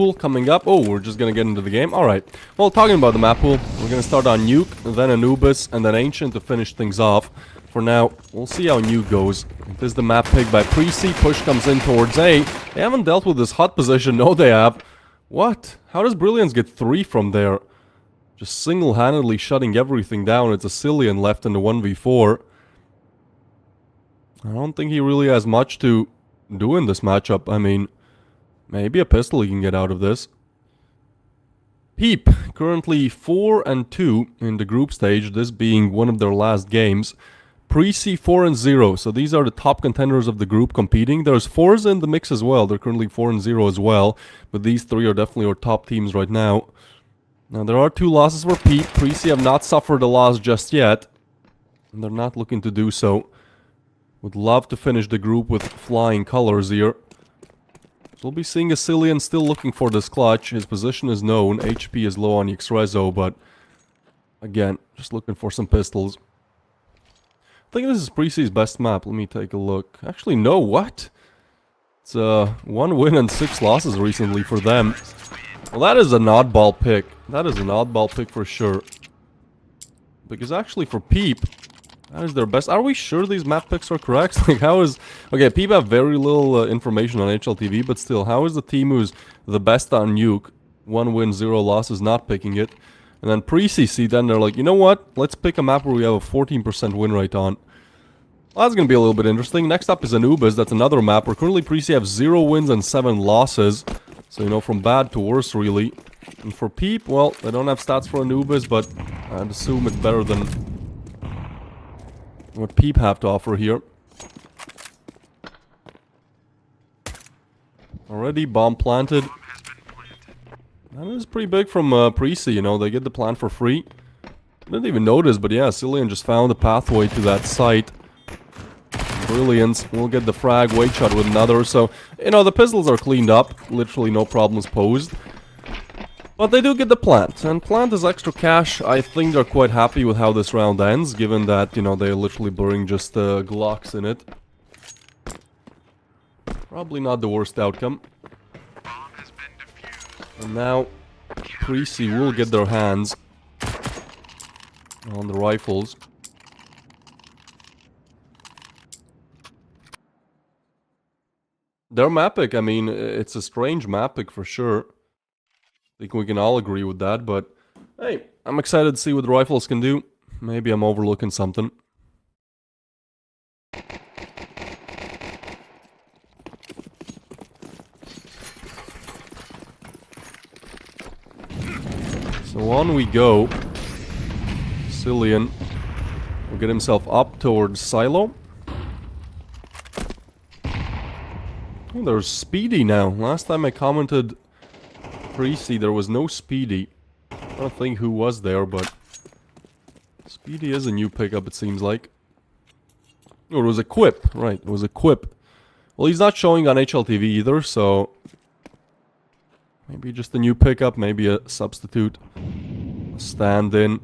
pool coming up. Oh, we're just gonna get into the game. Alright. Well, talking about the map pool, we're gonna start on Nuke, then Anubis, and then Ancient to finish things off. For now, we'll see how Nuke goes. This is the map picked by Preasy. Push comes in towards A. They haven't dealt with this hot position. No, they have. What? How does Brilliance get 3 from there? Just single-handedly shutting everything down. It's a Cillian left in the 1v4. I don't think he really has much to do in this matchup. I mean, maybe a pistol he can get out of this. PeeP, currently 4-2 in the group stage, this being one of their last games. Preasy 4-0, so these are the top contenders of the group competing. There's Forza in the mix as well, they're currently 4-0 as well, but these three are definitely our top teams right now. Now there are 2 losses for PeeP. Preasy have not suffered a loss just yet, and they're not looking to do so. Would love to finish the group with flying colors here. So we'll be seeing a Cillian still looking for this clutch. His position is known, HP is low on Exort, but again, just looking for some pistols. I think this is Preasy's best map. Let me take a look. Actually, no, what? It's 1 win and 6 losses recently for them. Well, that is an oddball pick. That is an oddball pick for sure. Because actually for PeeP, that is their best. Are we sure these map picks are correct? Like, how is... Okay, PeeP have very little information on HLTV, but still, how is the team who's the best on Nuke, 1 win, 0 losses, not picking it? And then Preasy see, then they're like, you know what? Let's pick a map where we have a 14% win rate on. Well, that's going to be a little bit interesting. Next up is Anubis. That's another map where currently Preasy have 0 wins and 7 losses. So, you know, from bad to worse, really. And for PeeP, well, they don't have stats for Anubis, but I'd assume it's better than what PeeP have to offer here. Already bomb planted. That is pretty big from Preasy, you know, they get the plant for free. Didn't even notice, but yeah, Cillian just found a pathway to that site. Brilliance, we'll get the frag, weight shot with another, so, you know, the pistols are cleaned up, literally no problems posed. But they do get the plant, and plant is extra cash. I think they're quite happy with how this round ends, given that, you know, they're literally bring just Glocks in it. Probably not the worst outcome. And now, Preasy will get their hands on the rifles. Their map pick, I mean, it's a strange map pick for sure. I think we can all agree with that, but hey, I'm excited to see what the rifles can do. Maybe I'm overlooking something. So on we go. Cillian will get himself up towards Silo. Oh, there's Speedy now. Last time I commented Preasy, there was no Speedy. I don't think who was there, but Speedy is a new pickup, it seems like. Oh, it was a Quip. Right, it was a Quip. Well, he's not showing on HLTV either, so maybe just a new pickup, maybe a substitute, a stand-in.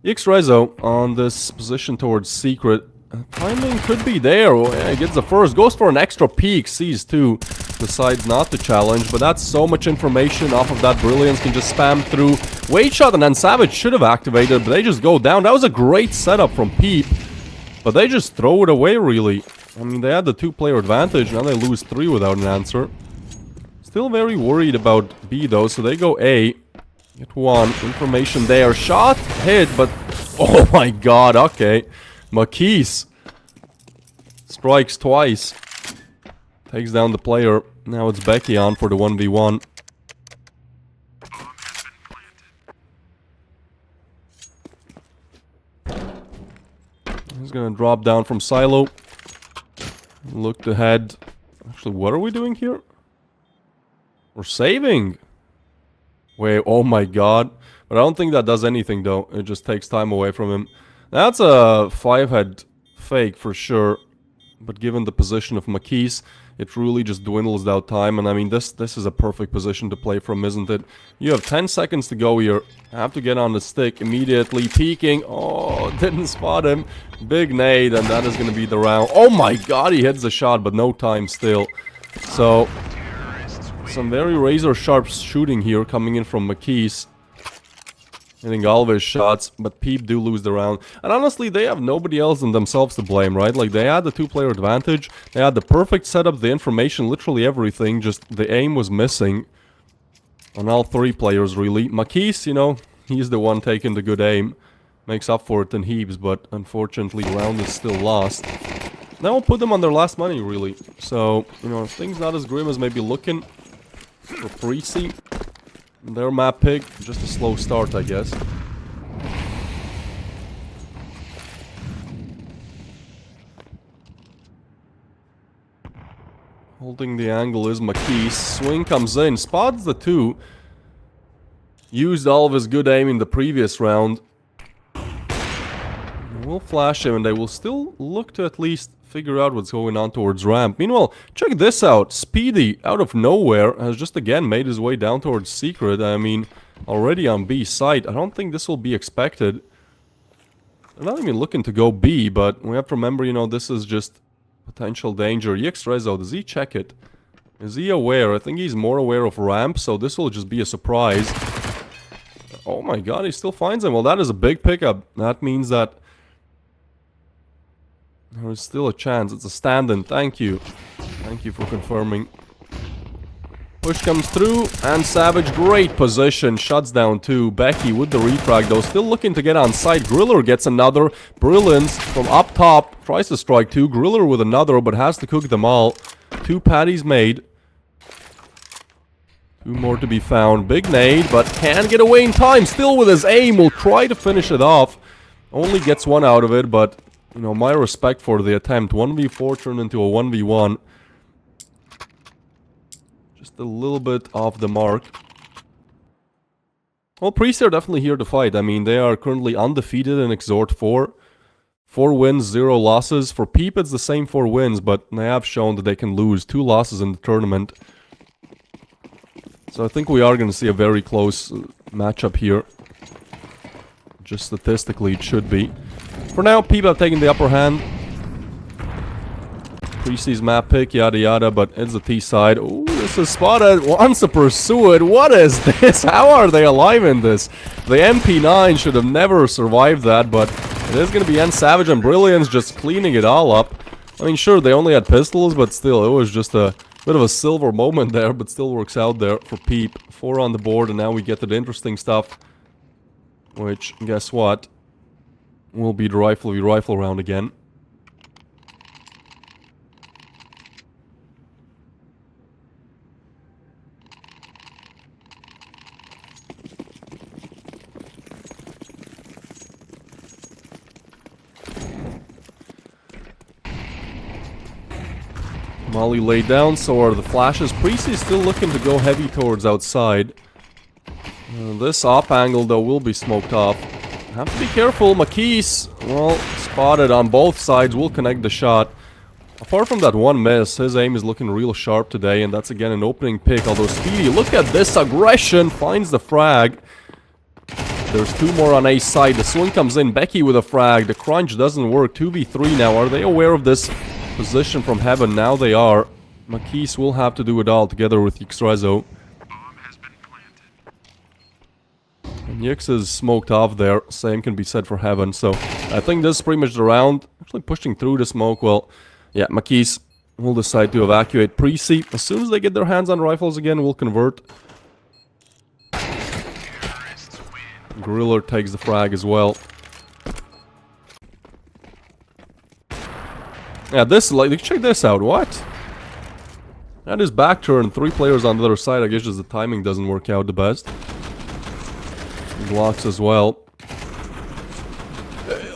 Xrezo on this position towards Secret. Timing could be there. Oh, yeah, he gets the first. Goes for an extra peek. Sees two. Decides not to challenge. But that's so much information off of that. Brilliance can just spam through. Weight shot and then Savage should have activated. But they just go down. That was a great setup from PeeP. But they just throw it away, really. I mean, they had the 2-player advantage. Now they lose 3 without an answer. Still very worried about B, though. So they go A. Get 1. Information there. Shot. Hit. But... oh my god. Okay. Makis strikes twice. Takes down the player. Now it's Becky on for the 1v1. He's gonna drop down from Silo. Look ahead. Actually, what are we doing here? We're saving. Wait, oh my god. But I don't think that does anything though. It just takes time away from him. That's a 5-head fake for sure. But given the position of Makis, it really just dwindles out time. And I mean, this is a perfect position to play from, isn't it? You have 10 seconds to go here. Have to get on the stick immediately. Peeking. Oh, didn't spot him. Big nade, and that is going to be the round. Oh my god, he hits the shot, but no time still. So Some very razor-sharp shooting here coming in from McKees. Hitting all of his shots, but PeeP do lose the round. And honestly, they have nobody else than themselves to blame, right? Like, they had the two-player advantage. They had the perfect setup, the information, literally everything. Just the aim was missing on all three players, really. McKees, you know, he's the one taking the good aim. Makes up for it in heaps, but unfortunately, round is still lost. That will put them on their last money, really. So, you know, things not as grim as maybe looking for Preasy. Their map pick, just a slow start, I guess. Holding the angle is McKees. Swing comes in, spots the two. Used all of his good aim in the previous round. We'll flash him and they will still look to at least figure out what's going on towards ramp. Meanwhile, check this out. Speedy, out of nowhere, has just again made his way down towards secret. I mean, already on B site. I don't think this will be expected. They're not even looking to go B, but we have to remember, you know, this is just potential danger. Rezo, does he check it? Is he aware? I think he's more aware of ramp, so this will just be a surprise. Oh my god, he still finds him. Well, that is a big pickup. That means that there is still a chance. It's a stand-in. Thank you. Thank you for confirming. Push comes through, and Savage, great position. Shuts down two. Becky with the refrag, though, still looking to get on site. Griller gets another. Brilliance from up top. Tries to strike two. Griller with another, but has to cook them all. Two patties made. Two more to be found. Big nade, but can get away in time. Still with his aim. Will try to finish it off. Only gets one out of it, but you know, my respect for the attempt. 1v4 turned into a 1v1. Just a little bit off the mark. Well, Preasy are definitely here to fight. I mean, they are currently undefeated in Exort 4. 4 wins, 0 losses. For PeeP, it's the same 4 wins, but they have shown that they can lose 2 losses in the tournament. So I think we are going to see a very close matchup here. Just statistically, it should be. For now, PeeP have taken the upper hand. Preasy's map pick, yada yada, but it's the T side. Ooh, this is spotted. Wants to pursue it. What is this? How are they alive in this? The MP9 should have never survived that, but it is going to be Savage and Brilliance just cleaning it all up. I mean, sure, they only had pistols, but still, it was just a bit of a silver moment there, but still works out there for PeeP. 4 on the board, and now we get to the interesting stuff. Which, guess what? Will be the rifle round again. Molly laid down, so are the flashes. Preasy is still looking to go heavy towards outside. This op angle, though, will be smoked off. Have to be careful. McKees, well, spotted on both sides. Will connect the shot. Apart from that one miss, his aim is looking real sharp today, and that's again an opening pick. Although Speedy, look at this aggression, finds the frag. There's 2 more on A side. The swing comes in. Becky with a frag. The crunch doesn't work. 2v3 now. Are they aware of this position from heaven? Now they are. McKees will have to do it all together with Exort. Yix is smoked off there. Same can be said for Heaven. So I think this is pretty much the round. Actually pushing through the smoke. Well, yeah, McKees will decide to evacuate Preasy. As soon as they get their hands on rifles again, we'll convert. Griller takes the frag as well. Yeah, this, like, check this out. What? That is back turn. 3 players on the other side. I guess just the timing doesn't work out the best. Blocks as well.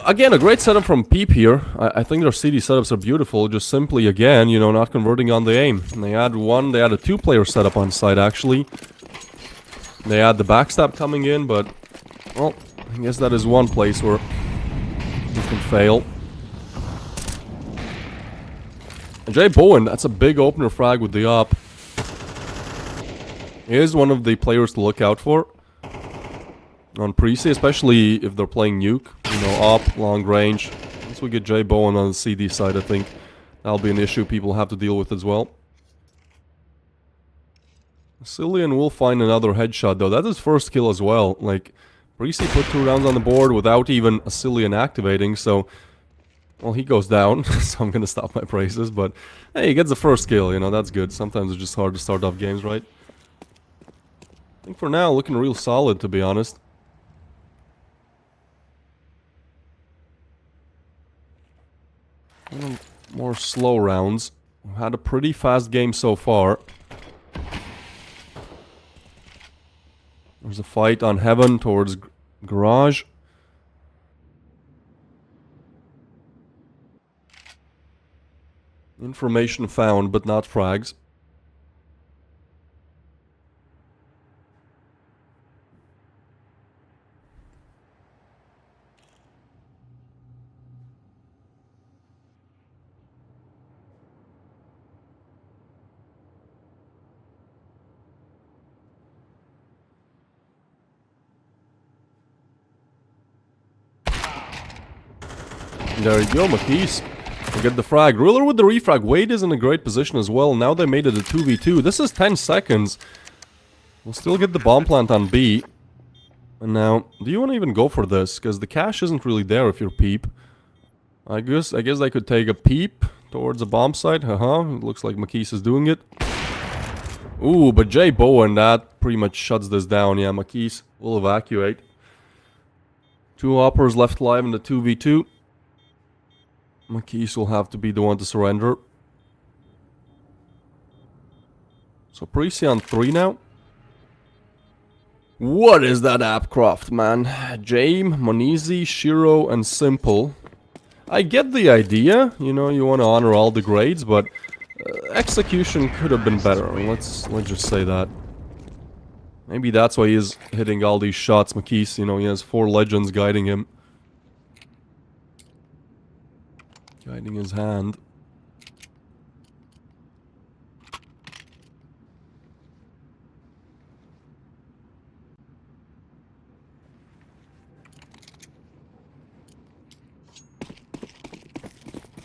Again, a great setup from PeeP here. I think their CD setups are beautiful. Just simply, again, you know, not converting on the aim. And they had a 2-player setup on site, actually. They had the backstab coming in, but, well, I guess that is one place where you can fail. And Jay Bowen, that's a big opener frag with the op. He is one of the players to look out for on Preasy, especially if they're playing nuke, you know, op, long range. Once we get Jay Bowen on the CD side, I think that'll be an issue people have to deal with as well. Cillian will find another headshot though. That's his first kill as well. Like, Preasy put 2 rounds on the board without even a Cillian activating, so... Well, he goes down, so I'm gonna stop my praises, but... Hey, he gets the first kill, you know, that's good. Sometimes it's just hard to start off games, right? I think for now, looking real solid, to be honest. More slow rounds. We've had a pretty fast game so far. There's a fight on Heaven towards Garage. Information found, but not frags. There you go, McKees. We get the frag. Ruler with the refrag. Wade is in a great position as well. Now they made it a 2v2. This is 10 seconds. We'll still get the bomb plant on B. And now, do you want to even go for this? Because the cash isn't really there if you're PeeP. I guess I could take a PeeP towards a bomb site. Haha, it looks like McKees is doing it. Ooh, but J Bowen, that pretty much shuts this down. Yeah, McKees will evacuate. 2 hoppers left alive in the 2v2. McKees will have to be the one to surrender. So Preasy on 3 now. What is that Appcroft, man? Jame, Monizy, Shiro, and Simple. I get the idea, you know, you want to honor all the grades, but execution could have been better. I mean, let's just say that. Maybe that's why he's hitting all these shots. McKees, you know, he has 4 legends guiding him. Guiding his hand.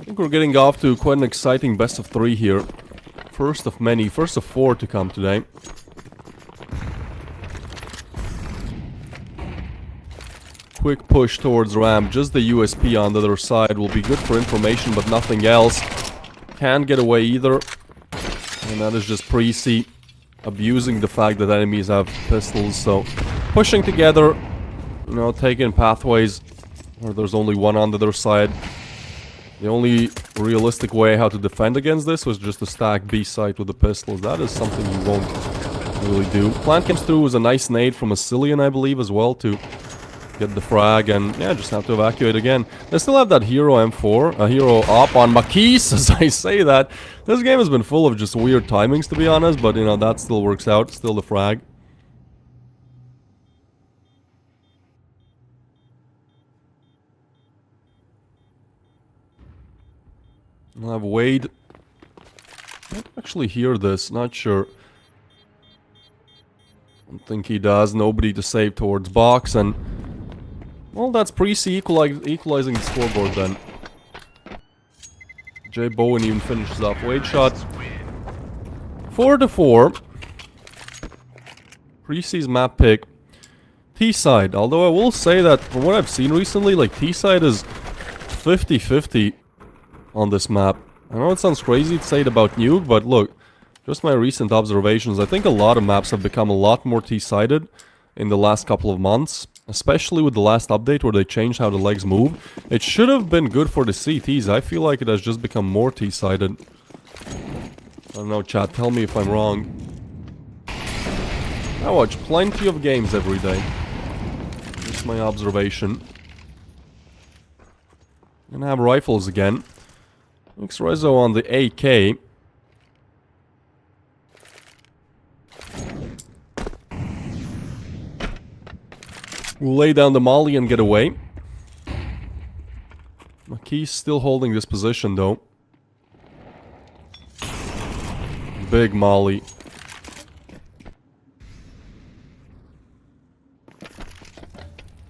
I think we're getting off to quite an exciting best of 3 here. First of many, first of 4 to come today. Quick push towards ramp, just the USP on the other side will be good for information, but nothing else. Can't get away either. And that is just Preasy abusing the fact that enemies have pistols, so pushing together, you know, taking pathways where there's only one on the other side. The only realistic way how to defend against this was just to stack B site with the pistols. That is something you won't really do. Plant comes through with a nice nade from a Cillian, I believe, as well, to get the frag, and yeah, just have to evacuate again. They still have that hero M4, a hero up on McKees, as I say that. This game has been full of just weird timings, to be honest, but you know, that still works out, still the frag. I'll have Wade. I don't actually hear this, not sure. Don't think he does. Nobody to save towards box, and well, that's Preasy equalizing the scoreboard then. J Bowen even finishes off Wade shot. 4-4. Preasy's map pick. T-side, although I will say that from what I've seen recently, like T-side is 50-50 on this map. I know it sounds crazy to say it about Nuke, but look, just my recent observations, I think a lot of maps have become a lot more T-sided in the last couple of months, especially with the last update where they changed how the legs move. It should have been good for the CTs. I feel like it has just become more T-sided. I don't know, chat, tell me if I'm wrong. I watch plenty of games every day. Just my observation. Gonna have rifles again. X-Rezo on the AK. We'll lay down the molly and get away. McKee's still holding this position though. Big molly.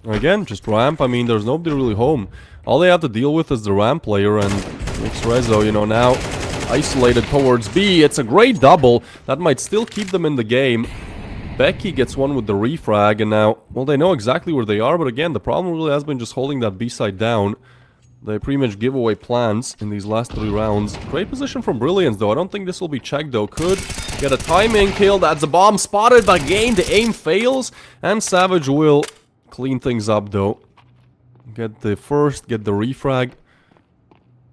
Again, just ramp. I mean, there's nobody really home. All they have to deal with is the ramp player, and X-Rezo, you know, now isolated towards B. It's a great double. That might still keep them in the game. Becky gets one with the refrag, and now, well, they know exactly where they are, but again, the problem really has been just holding that B side down. They pretty much give away plans in these last 3 rounds. Great position from Brilliance, though. I don't think this will be checked, though. Could get a timing kill. That's a bomb spotted, but again, the aim fails, and Savage will clean things up, though. Get the first, get the refrag.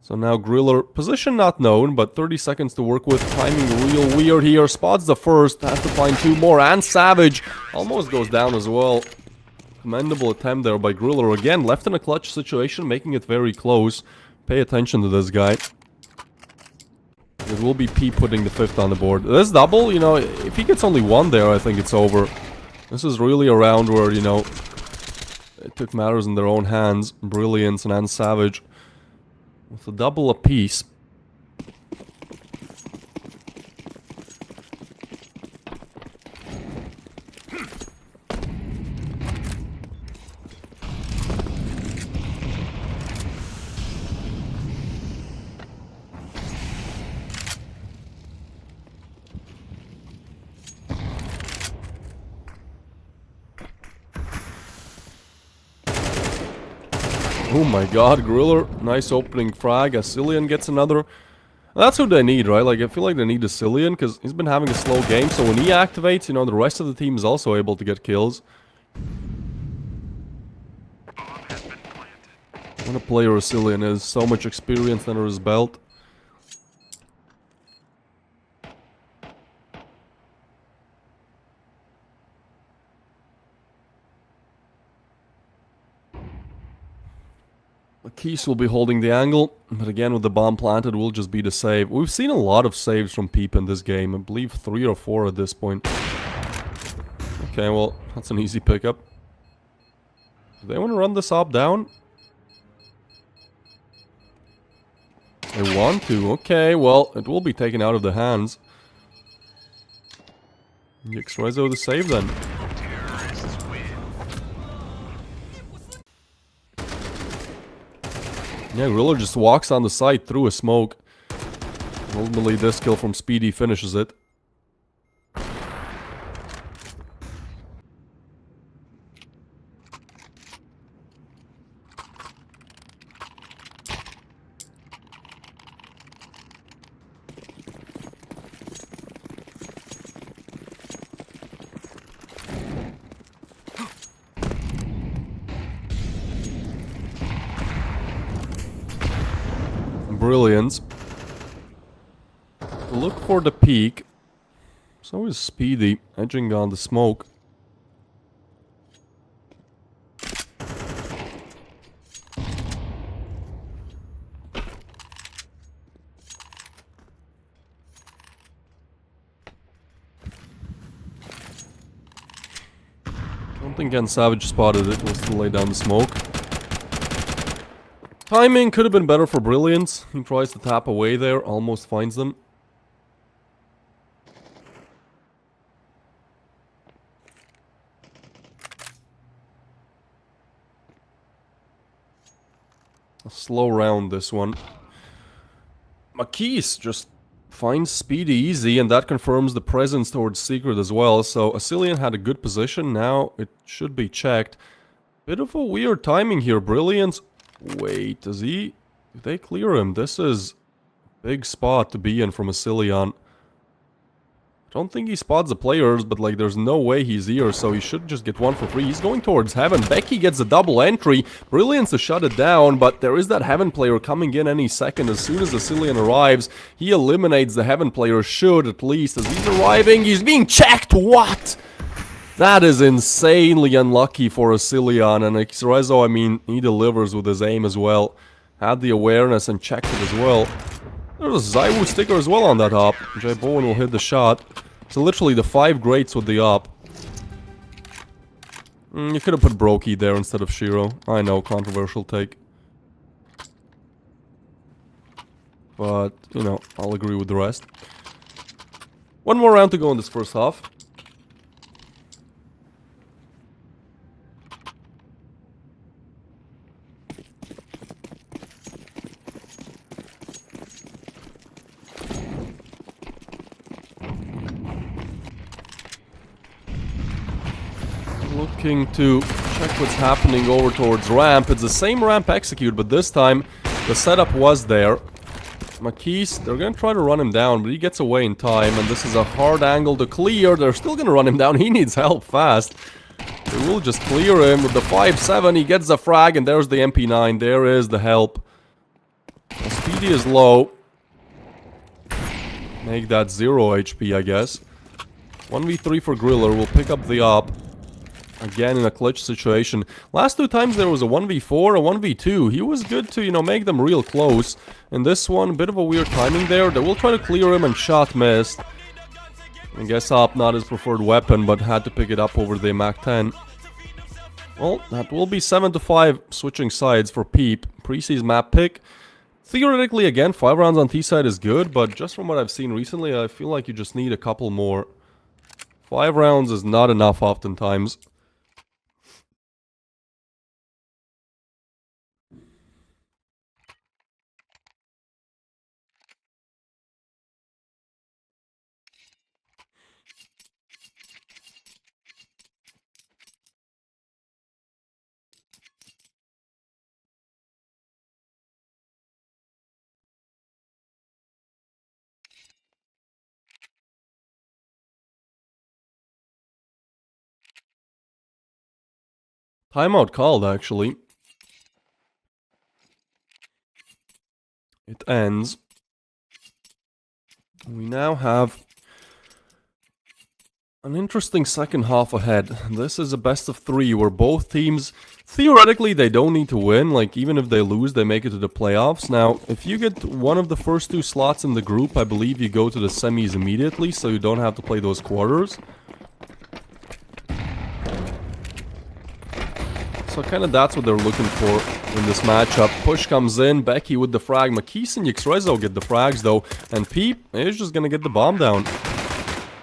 So now Griller, position not known, but 30 seconds to work with. Timing real weird here. Spots the first, has to find 2 more, and Savage almost goes down as well. Commendable attempt there by Griller. Again, left in a clutch situation, making it very close. Pay attention to this guy. It will be PeeP putting the 5th on the board. This double, you know, if he gets only 1 there, I think it's over. This is really a round where, you know, it took matters in their own hands. Brilliance and Savage with a double apiece. Oh my god, Griller, nice opening frag. Cillian gets another. That's who they need, right? Like, I feel like they need a Cillian, because he's been having a slow game, so when he activates, you know, the rest of the team is also able to get kills. What a player a Cillian is. So much experience under his belt. Keys will be holding the angle, but again with the bomb planted will just be the save. We've seen a lot of saves from PeeP in this game, I believe 3 or 4 at this point. Okay, well, that's an easy pickup. Do they want to run this op down? They want to, okay, well, it will be taken out of the hands. Exrezo the save then. Yeah, Griller just walks on the side through a smoke. Ultimately, this kill from Speedy finishes it. Brilliance. Look for the peak. So is Speedy, edging on the smoke. Don't think Gen Savage spotted it, was to lay down the smoke. Timing could have been better for Brilliance. He tries to tap away there, almost finds them. A slow round, this one. Makis just finds Speedy easy, and that confirms the presence towards Secret as well. So Cillian had a good position, now it should be checked. Bit of a weird timing here. Brilliance. Wait, does he... Did they clear him? This is a big spot to be in from a Cillian. I don't think he spots the players, but like there's no way he's here, so he should just get 1 for free. He's going towards Heaven. Becky gets a double entry. Brilliance to shut it down, but there is that Heaven player coming in any second. As soon as the Cillian arrives, he eliminates the Heaven player, should at least. As he's arriving, he's being checked! What? That is insanely unlucky for a Cillian, and Exrezo, I mean, he delivers with his aim as well. Had the awareness and checked it as well. There's a Zaiwu sticker as well on that op. Jay Bowen will hit the shot. So literally the 5 greats with the op. You could have put Brokey there instead of Shiro. I know, controversial take. But, you know, I'll agree with the rest. One more round to go in this first half. looking to check what's happening over towards ramp. It's the same ramp execute, but this time the setup was there. Makis, they're gonna try to run him down, but he gets away in time, and this is a hard angle to clear. They're still gonna run him down. He needs help fast. They will just clear him with the 5-7. He gets the frag, and there's the MP9. There is the help. Speedy is low. Make that 0 HP, I guess. 1v3 for Griller. We'll pick up the op. Again, in a clutch situation. Last two times there was a 1v4, a 1v2. He was good to, you know, make them real close. In this one, a bit of a weird timing there. They will try to clear him and shot missed. I guess op not his preferred weapon, but had to pick it up over the MAC-10. Well, that will be 7-5 switching sides for PeeP. Preasy's map pick. Theoretically, again, 5 rounds on T-side is good, but just from what I've seen recently, I feel like you just need a couple more. 5 rounds is not enough oftentimes. Timeout called, actually. It ends. We now have an interesting second half ahead. This is a best of 3 where both teams, theoretically, they don't need to win. Like, even if they lose, they make it to the playoffs. Now, if you get one of the first 2 slots in the group, I believe you go to the semis immediately, so you don't have to play those quarters. So kind of that's what they're looking for in this matchup. Push comes in, Becky with the frag. Makis and Yxrezo get the frags though, and PeeP is just gonna get the bomb down.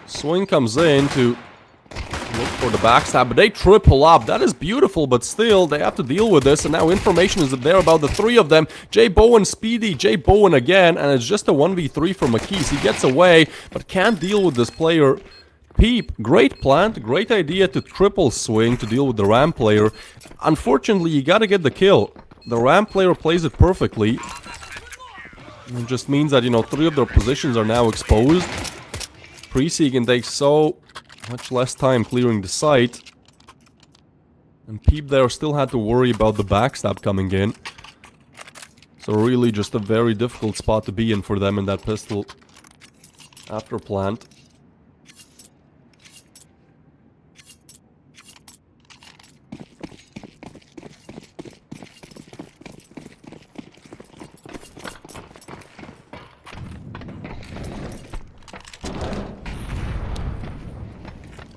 Swing comes in to look for the backstab, but they triple up. That is beautiful, but still, they have to deal with this, and now information is there about the 3 of them. J Bowen, Speedy, J Bowen again, and it's just a 1v3 for Makis. He gets away, but can't deal with this player. PeeP, great plant, great idea to triple swing to deal with the ramp player. Unfortunately, you gotta get the kill. The ramp player plays it perfectly. It just means that, you know, 3 of their positions are now exposed. Preasy can take so much less time clearing the site. And PeeP there still had to worry about the backstab coming in. So really just a very difficult spot to be in for them in that pistol after plant.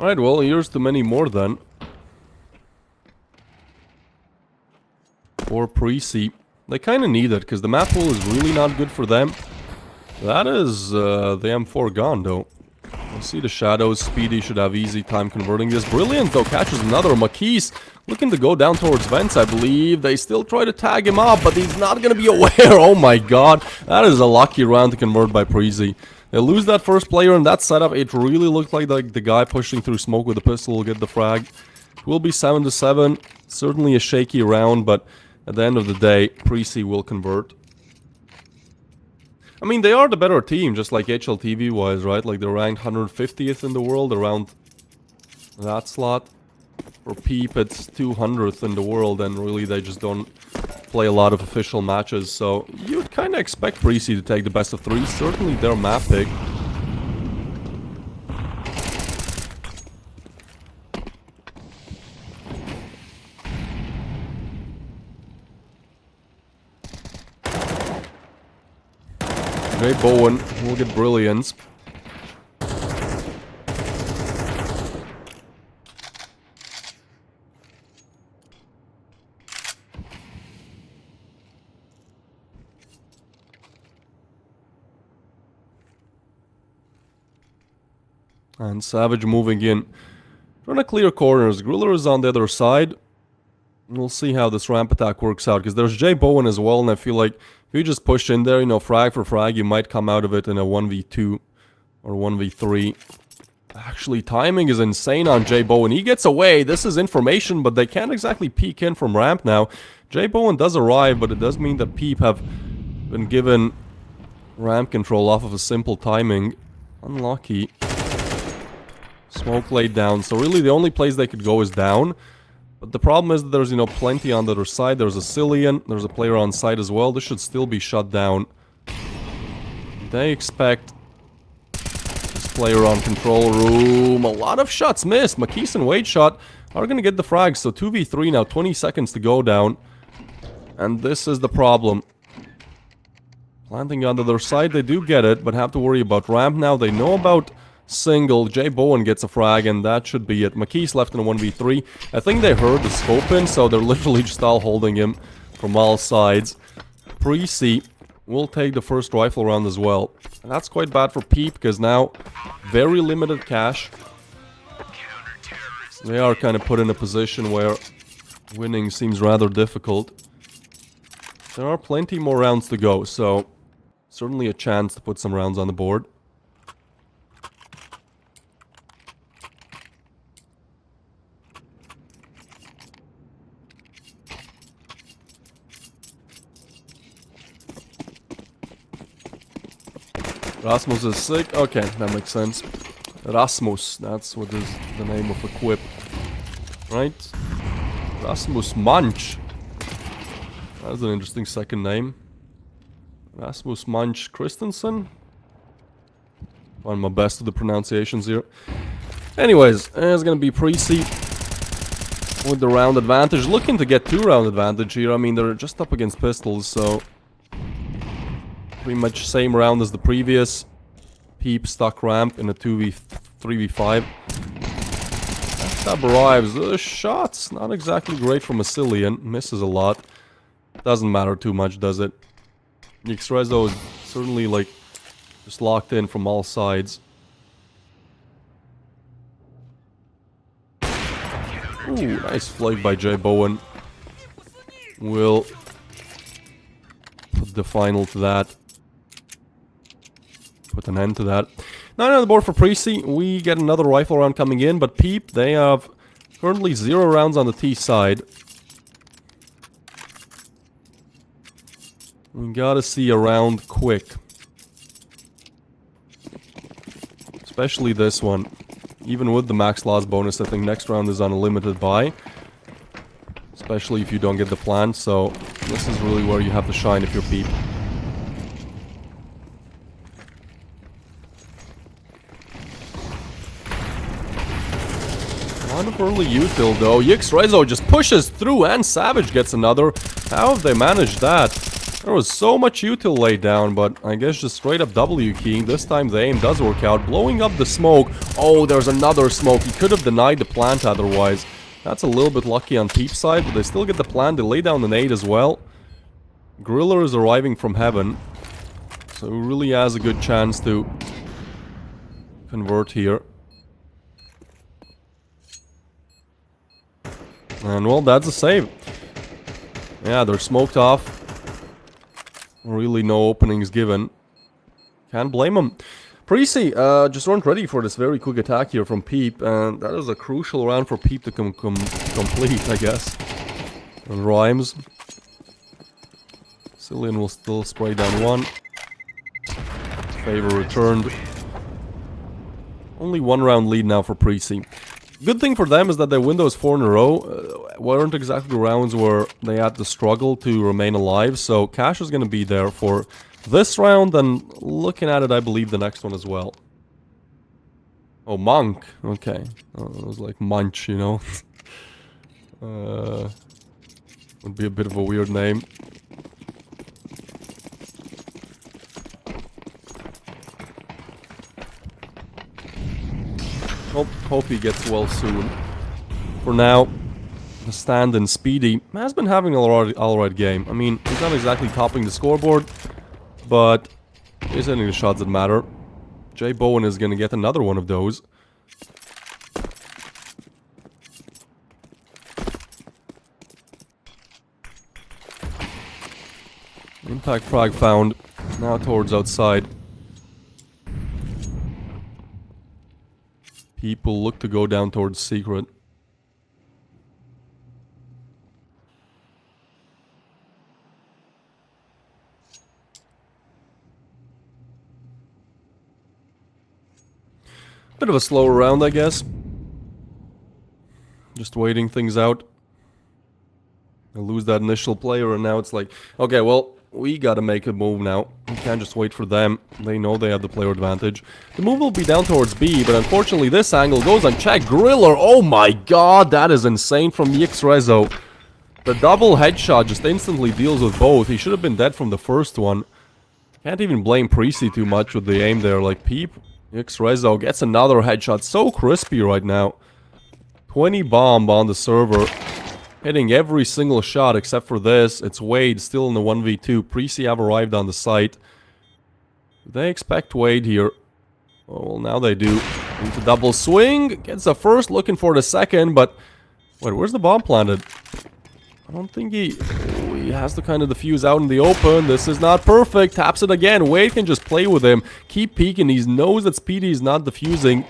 Alright, well, here's to many more then. For Preasy. They kind of need it, because the map pool is really not good for them. That is the M4 gone, though. I see the shadows. Speedy should have easy time converting this. Brilliant, though, catches another. Makis looking to go down towards vents, I believe. They still try to tag him up, but he's not going to be aware. Oh my god. That is a lucky round to convert by Preasy. They lose that first player in that setup. It really looked like the guy pushing through smoke with the pistol will get the frag. It will be 7-7. Certainly a shaky round, but at the end of the day, Preasy will convert. I mean, they are the better team, just like HLTV-wise, right? Like, they're ranked 150th in the world around that slot. For PeeP, it's 200th in the world, and really they just don't play a lot of official matches. So, you'd kind of expect Preasy to take the best of 3. Certainly their map pick. J Bowen will get brilliance. And Savage moving in. Trying to clear corners. Griller is on the other side. We'll see how this ramp attack works out, because there's J Bowen as well, and I feel like if you just push in there, you know, frag for frag, you might come out of it in a 1v2 or 1v3. Actually, timing is insane on J Bowen. He gets away. This is information, but they can't exactly peek in from ramp now. J Bowen does arrive, but it does mean that PeeP have been given ramp control off of a simple timing. Unlucky. Smoke laid down. So really the only place they could go is down. But the problem is that there's, you know, plenty on the other side. There's a Cillian. There's a player on site as well. This should still be shut down. They expect this player on control room. A lot of shots missed. McKees and Wade shot are going to get the frags. So 2v3 now. 20 seconds to go down. And this is the problem. Planting on the other side. They do get it, but have to worry about ramp now. They know about single. J Bowen gets a frag, and that should be it. McKees left in a 1v3. I think they heard the scope in, so they're literally just all holding him from all sides. Preasy will take the first rifle round as well. And that's quite bad for PeeP, because now very limited cash. They are kind of put in a position where winning seems rather difficult. There are plenty more rounds to go, so certainly a chance to put some rounds on the board. Rasmus is sick. Okay, that makes sense. Rasmus, that's what is the name of equip. Right? Rasmus Munch. That's an interesting second name. Rasmus Munch Christensen. Trying my best with the pronunciations here. Anyways, it's gonna be Preasy with the round advantage. Looking to get 2-round advantage here. I mean, they're just up against pistols, so pretty much same round as the previous. PeeP stuck ramp in a 3v5. Tab arrives. The shots not exactly great from a Cillian. Misses a lot. Doesn't matter too much, does it? Exrezo is certainly like just locked in from all sides. Ooh, nice flag by J Bowen. Will put the final to that. Put an end to that. 9 on the board for Preasy. We get another rifle round coming in, but PeeP, they have currently 0 rounds on the T side. We gotta see a round quick. Especially this one. Even with the max loss bonus, I think next round is on a limited buy. Especially if you don't get the plant, so this is really where you have to shine if you're PeeP. A lot of early util though. Exrezo just pushes through and Savage gets another. How have they managed that? There was so much util laid down, but I guess just straight up W keying. This time the aim does work out. Blowing up the smoke. Oh, there's another smoke. He could have denied the plant otherwise. That's a little bit lucky on PeeP's side, but they still get the plant. They lay down the nade as well. Griller is arriving from heaven. So he really has a good chance to convert here. And well, that's a save. Yeah, they're smoked off. Really no openings given. Can't blame them. Preasy just weren't ready for this very quick attack here from PeeP, and that is a crucial round for PeeP to complete, I guess. And Rhymes. Cillian will still spray down one. Favor returned. Only 1 round lead now for Preasy. Good thing for them is that their windows 4 in a row weren't exactly rounds where they had to struggle to remain alive, so cash is going to be there for this round, and looking at it, I believe the next one as well. Oh, Monk. Okay. Oh, it was like Munch, you know. Would be a bit of a weird name. Hope he gets well soon. For now, the stand-in Speedy has been having an alright game. I mean, he's not exactly topping the scoreboard, but he's hitting the shots that matter. J Bowen is going to get another one of those. Impact frag found. Now towards outside. People look to go down towards secret. Bit of a slower round, I guess. Just waiting things out. I lose that initial player and now it's like, okay, well, we gotta make a move now. We can't just wait for them. They know they have the player advantage. The move will be down towards B, but unfortunately this angle goes unchecked. Griller, oh my god, that is insane from Exort. The double headshot just instantly deals with both. He should have been dead from the first one. Can't even blame Preasy too much with the aim there. Like, PeeP, Exort gets another headshot. So crispy right now. 20 bomb on the server. Hitting every single shot except for this. It's Wade still in the 1v2. Preasy have arrived on the site. They expect Wade here. Oh, well, now they do. Need to double swing. Gets the first, looking for the second, but... Wait, where's the bomb planted? I don't think he... Oh, he has to kind of defuse out in the open. This is not perfect. Taps it again. Wade can just play with him. Keep peeking. He knows that Speedy is not defusing.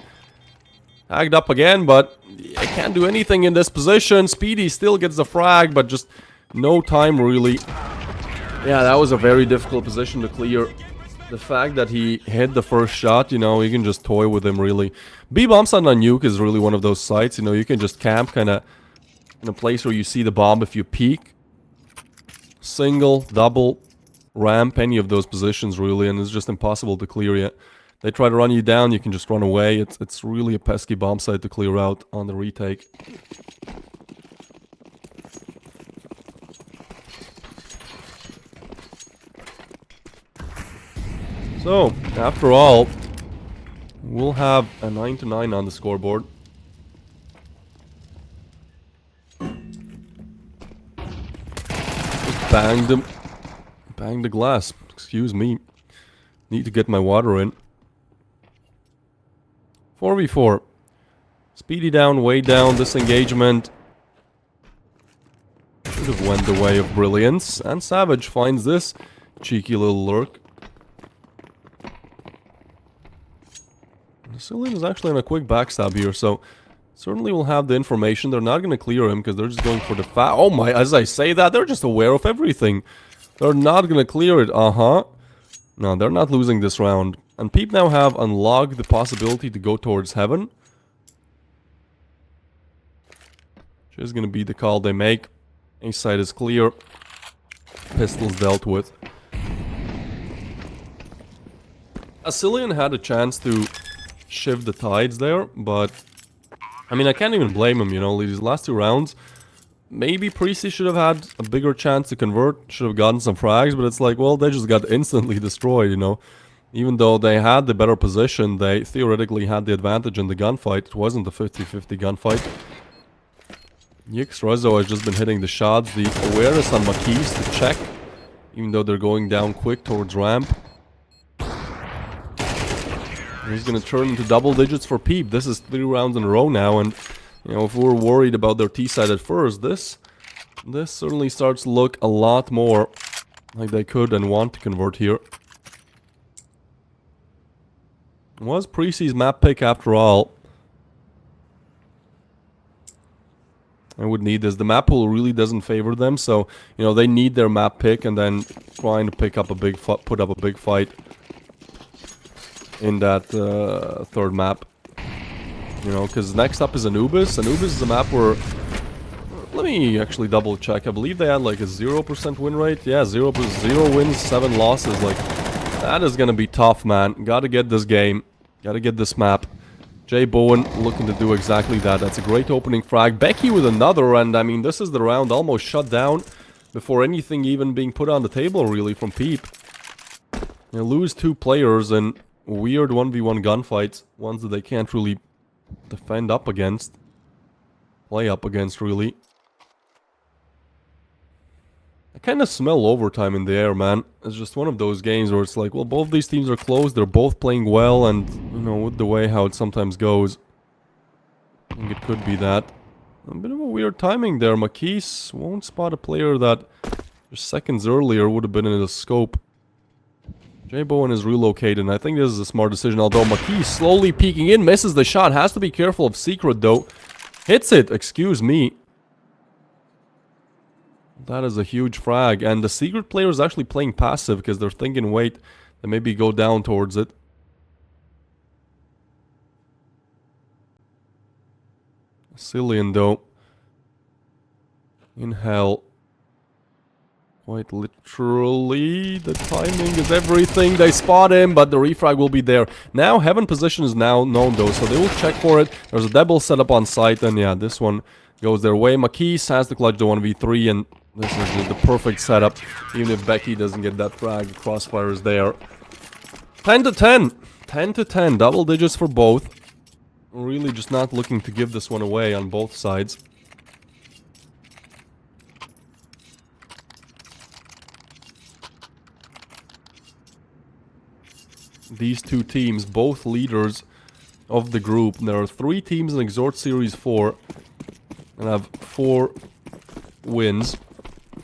Tagged up again, but I can't do anything in this position. Speedy still gets the frag, but just no time really. Yeah, that was a very difficult position to clear. The fact that he hit the first shot, you know, you can just toy with him really. B-bomb site on nuke is really one of those sites, you know, you can just camp kind of in a place where you see the bomb if you peek. Single, double, ramp, any of those positions really, and it's just impossible to clear yet. They try to run you down, you can just run away. It's really a pesky bomb site to clear out on the retake. So, after all, we'll have a 9-9 on the scoreboard. Just banged him. Banged the glass. Excuse me. Need to get my water in. 4v4. Speedy down, way down, disengagement. Should have went the way of brilliance. And Savage finds this cheeky little lurk. Cillian is actually on a quick backstab here, so certainly we'll have the information. They're not going to clear him because they're just going for the oh my, as I say that, they're just aware of everything. They're not going to clear it, No, they're not losing this round. And PeeP now have unlocked the possibility to go towards heaven. Which is going to be the call they make. A side is clear. Pistols dealt with. Cillian had a chance to shift the tides there, but... I mean, I can't even blame him, you know, these last two rounds. Maybe Preasy should have had a bigger chance to convert, should have gotten some frags, but it's like, well, they just got instantly destroyed, you know. Even though they had the better position, they theoretically had the advantage in the gunfight. It wasn't a 50-50 gunfight. Exort has just been hitting the shots. The awareness on Maquis to check, even though they're going down quick towards ramp. He's going to turn into double digits for PeeP. This is 3 rounds in a row now, and you know, if we were worried about their T-side at first, this certainly starts to look a lot more like they could and want to convert here. Was Preasy's map pick after all. I would need this. The map pool really doesn't favor them, so you know they need their map pick and then trying to pick up a big put up a big fight in that third map. You know, because next up is Anubis. Anubis is a map where... Let me actually double check. I believe they had like a 0% win rate. Yeah, 0 wins, 7 losses. Like, that is gonna be tough, man. Gotta get this game. Gotta get this map. Jay Bowen looking to do exactly that. That's a great opening frag. Becky with another, and I mean, this is the round almost shut down before anything even being put on the table, really, from PeeP. You lose 2 players in weird 1v1 gunfights. Ones that they can't really defend up against. Play up against, really. I kind of smell overtime in the air, man. It's just one of those games where it's like, well, both these teams are close, they're both playing well, and, you know, with the way how it sometimes goes, I think it could be that. A bit of a weird timing there. Maquis won't spot a player that just seconds earlier would have been in the scope. Jay Bowen is relocated, and I think this is a smart decision, although McKee slowly peeking in, misses the shot, has to be careful of Secret though. Hits it, excuse me. That is a huge frag, and the Secret player is actually playing passive because they're thinking, wait, they maybe go down towards it. Cillian though, in hell. Quite literally, the timing is everything. They spot him, but the refrag will be there. Now, Heaven position is now known though, so they will check for it. There's a double set up on site, and yeah, this one goes their way. McKee has to clutch the 1v3, and this is the perfect setup. Even if Becky doesn't get that frag, Crossfire is there. 10 to 10. 10 to 10. Double digits for both. Really just not looking to give this one away on both sides. These two teams, both leaders of the group. There are 3 teams in Exort Series 4 and have 4 wins.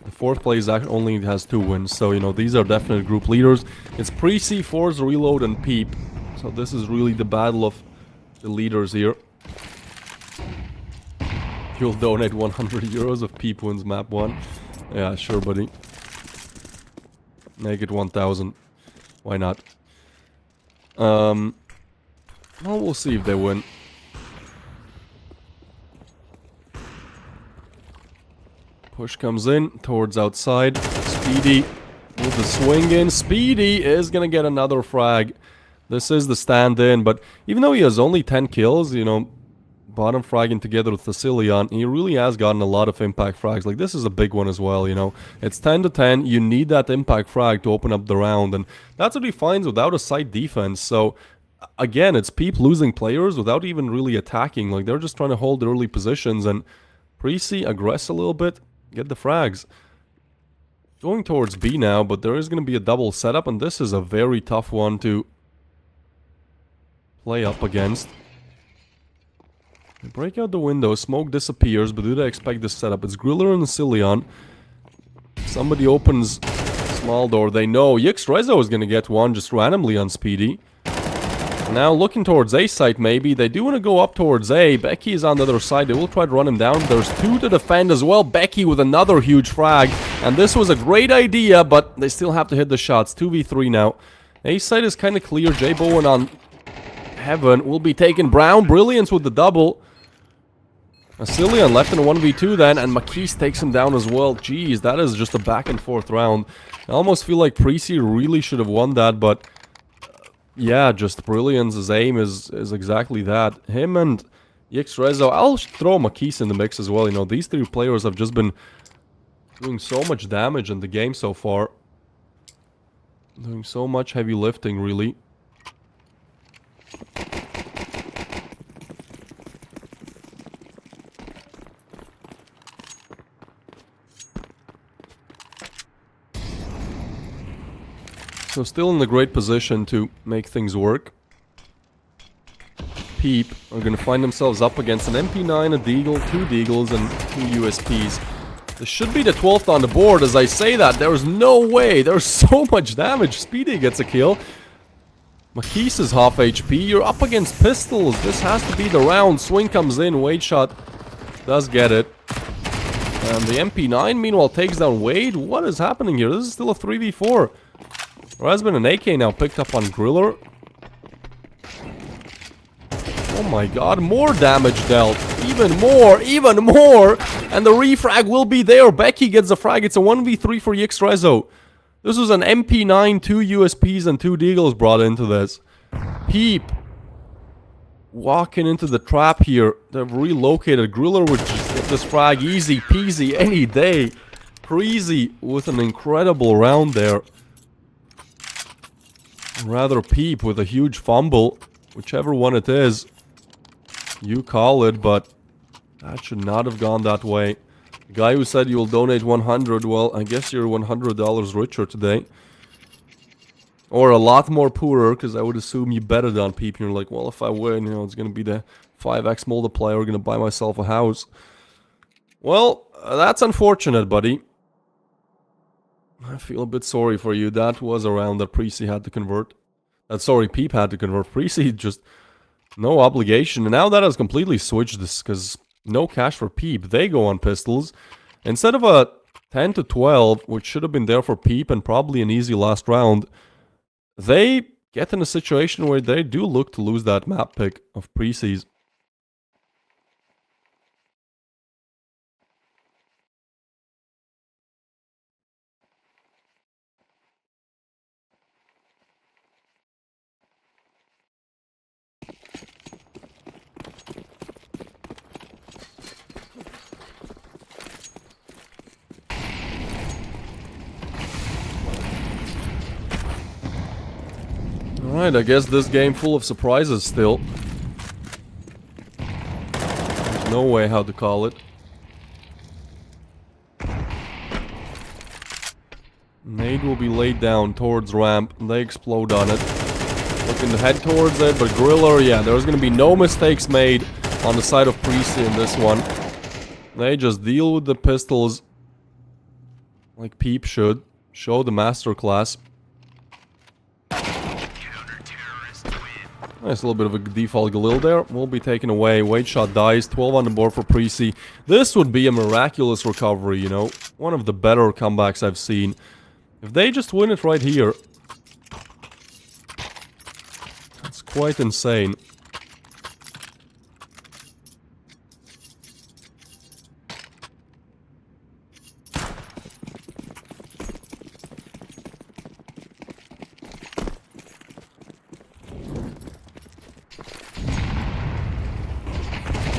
The 4th place actually only has 2 wins, so you know these are definite group leaders. It's Preasy, Force, Reload, and PeeP. So this is really the battle of the leaders here. You'll donate 100 euros if PeeP wins map 1. Yeah, sure, buddy. Make it 1,000. Why not? Well, we'll see if they win. Push comes in towards outside. Speedy with the swing in. Speedy is gonna get another frag. This is the stand-in, but even though he has only 10 kills, you know, bottom fragging together with the Cillian, he really has gotten a lot of impact frags. Like, this is a big one as well, you know. It's 10 to 10. You need that impact frag to open up the round, and that's what he finds without a site defense. So, again, it's PeeP losing players without even really attacking. Like, they're just trying to hold early positions, and Preasy aggress a little bit, get the frags. Going towards B now, but there is going to be a double setup, and this is a very tough one to play up against. They break out the window, smoke disappears, but do they expect this setup? It's Griller and Cillian. Somebody opens small door, they know. Yxrezo is gonna get one just randomly on Speedy. Now looking towards A site maybe. They do want to go up towards A. Becky is on the other side. They will try to run him down. There's 2 to defend as well. Becky with another huge frag. And this was a great idea, but they still have to hit the shots. 2v3 now. A site is kind of clear. Jay Bowen on Heaven will be taking Brown. Brilliance with the double. Cillian left in a 1v2 then, and McKee takes him down as well. Jeez, that is just a back and forth round. I almost feel like Preasy really should have won that, but yeah, just Brilliance's aim is exactly that. Him and Yxrezo, I'll throw McKee in the mix as well. You know, these 3 players have just been doing so much damage in the game so far. Doing so much heavy lifting, really. So still in the great position to make things work. PeeP are going to find themselves up against an MP9, a Deagle, 2 Deagles, and 2 USPs. This should be the 12th on the board. As I say that, there's no way. There's so much damage. Speedy gets a kill. McKee is half HP. You're up against pistols. This has to be the round. Swing comes in. Wade shot does get it. And the MP9, meanwhile, takes down Wade. What is happening here? This is still a 3v4. There has been an AK now picked up on Griller. Oh my god, more damage dealt. Even more, even more. And the refrag will be there. Becky gets the frag. It's a 1v3 for Yxrezo. This was an MP9, 2 USPs, and 2 Deagles brought into this. PeeP walking into the trap here. They've relocated. Griller would just get this frag easy peasy any day. Preasy with an incredible round there. Rather PeeP with a huge fumble. Whichever one it is, you call it, but that should not have gone that way. The guy who said you'll donate 100, well, I guess you're $100 richer today. Or a lot more poorer, because I would assume you betted on PeeP. You're like, well, if I win, you know, it's going to be the 5x multiplier. Going to buy myself a house. Well, that's unfortunate, buddy. I feel a bit sorry for you. That was a round that Preasy had to convert. Sorry, PeeP had to convert. Preasy just no obligation. And now that has completely switched this because no cash for PeeP. They go on pistols. Instead of a 10 to 12, which should have been there for PeeP and probably an easy last round, they get in a situation where they do look to lose that map pick of Preasy's. Alright, I guess this game full of surprises still. There's no way how to call it. Nade will be laid down towards ramp. They explode on it. Looking to head towards it, but Griller, yeah, there's gonna be no mistakes made on the side of Preasy in this one. They just deal with the pistols like PeeP should. Show the masterclass. Nice little bit of a default Galil there. Will be taken away. Wade shot dies. 12 on the board for Preasy. This would be a miraculous recovery, you know. One of the better comebacks I've seen. If they just win it right here, that's quite insane.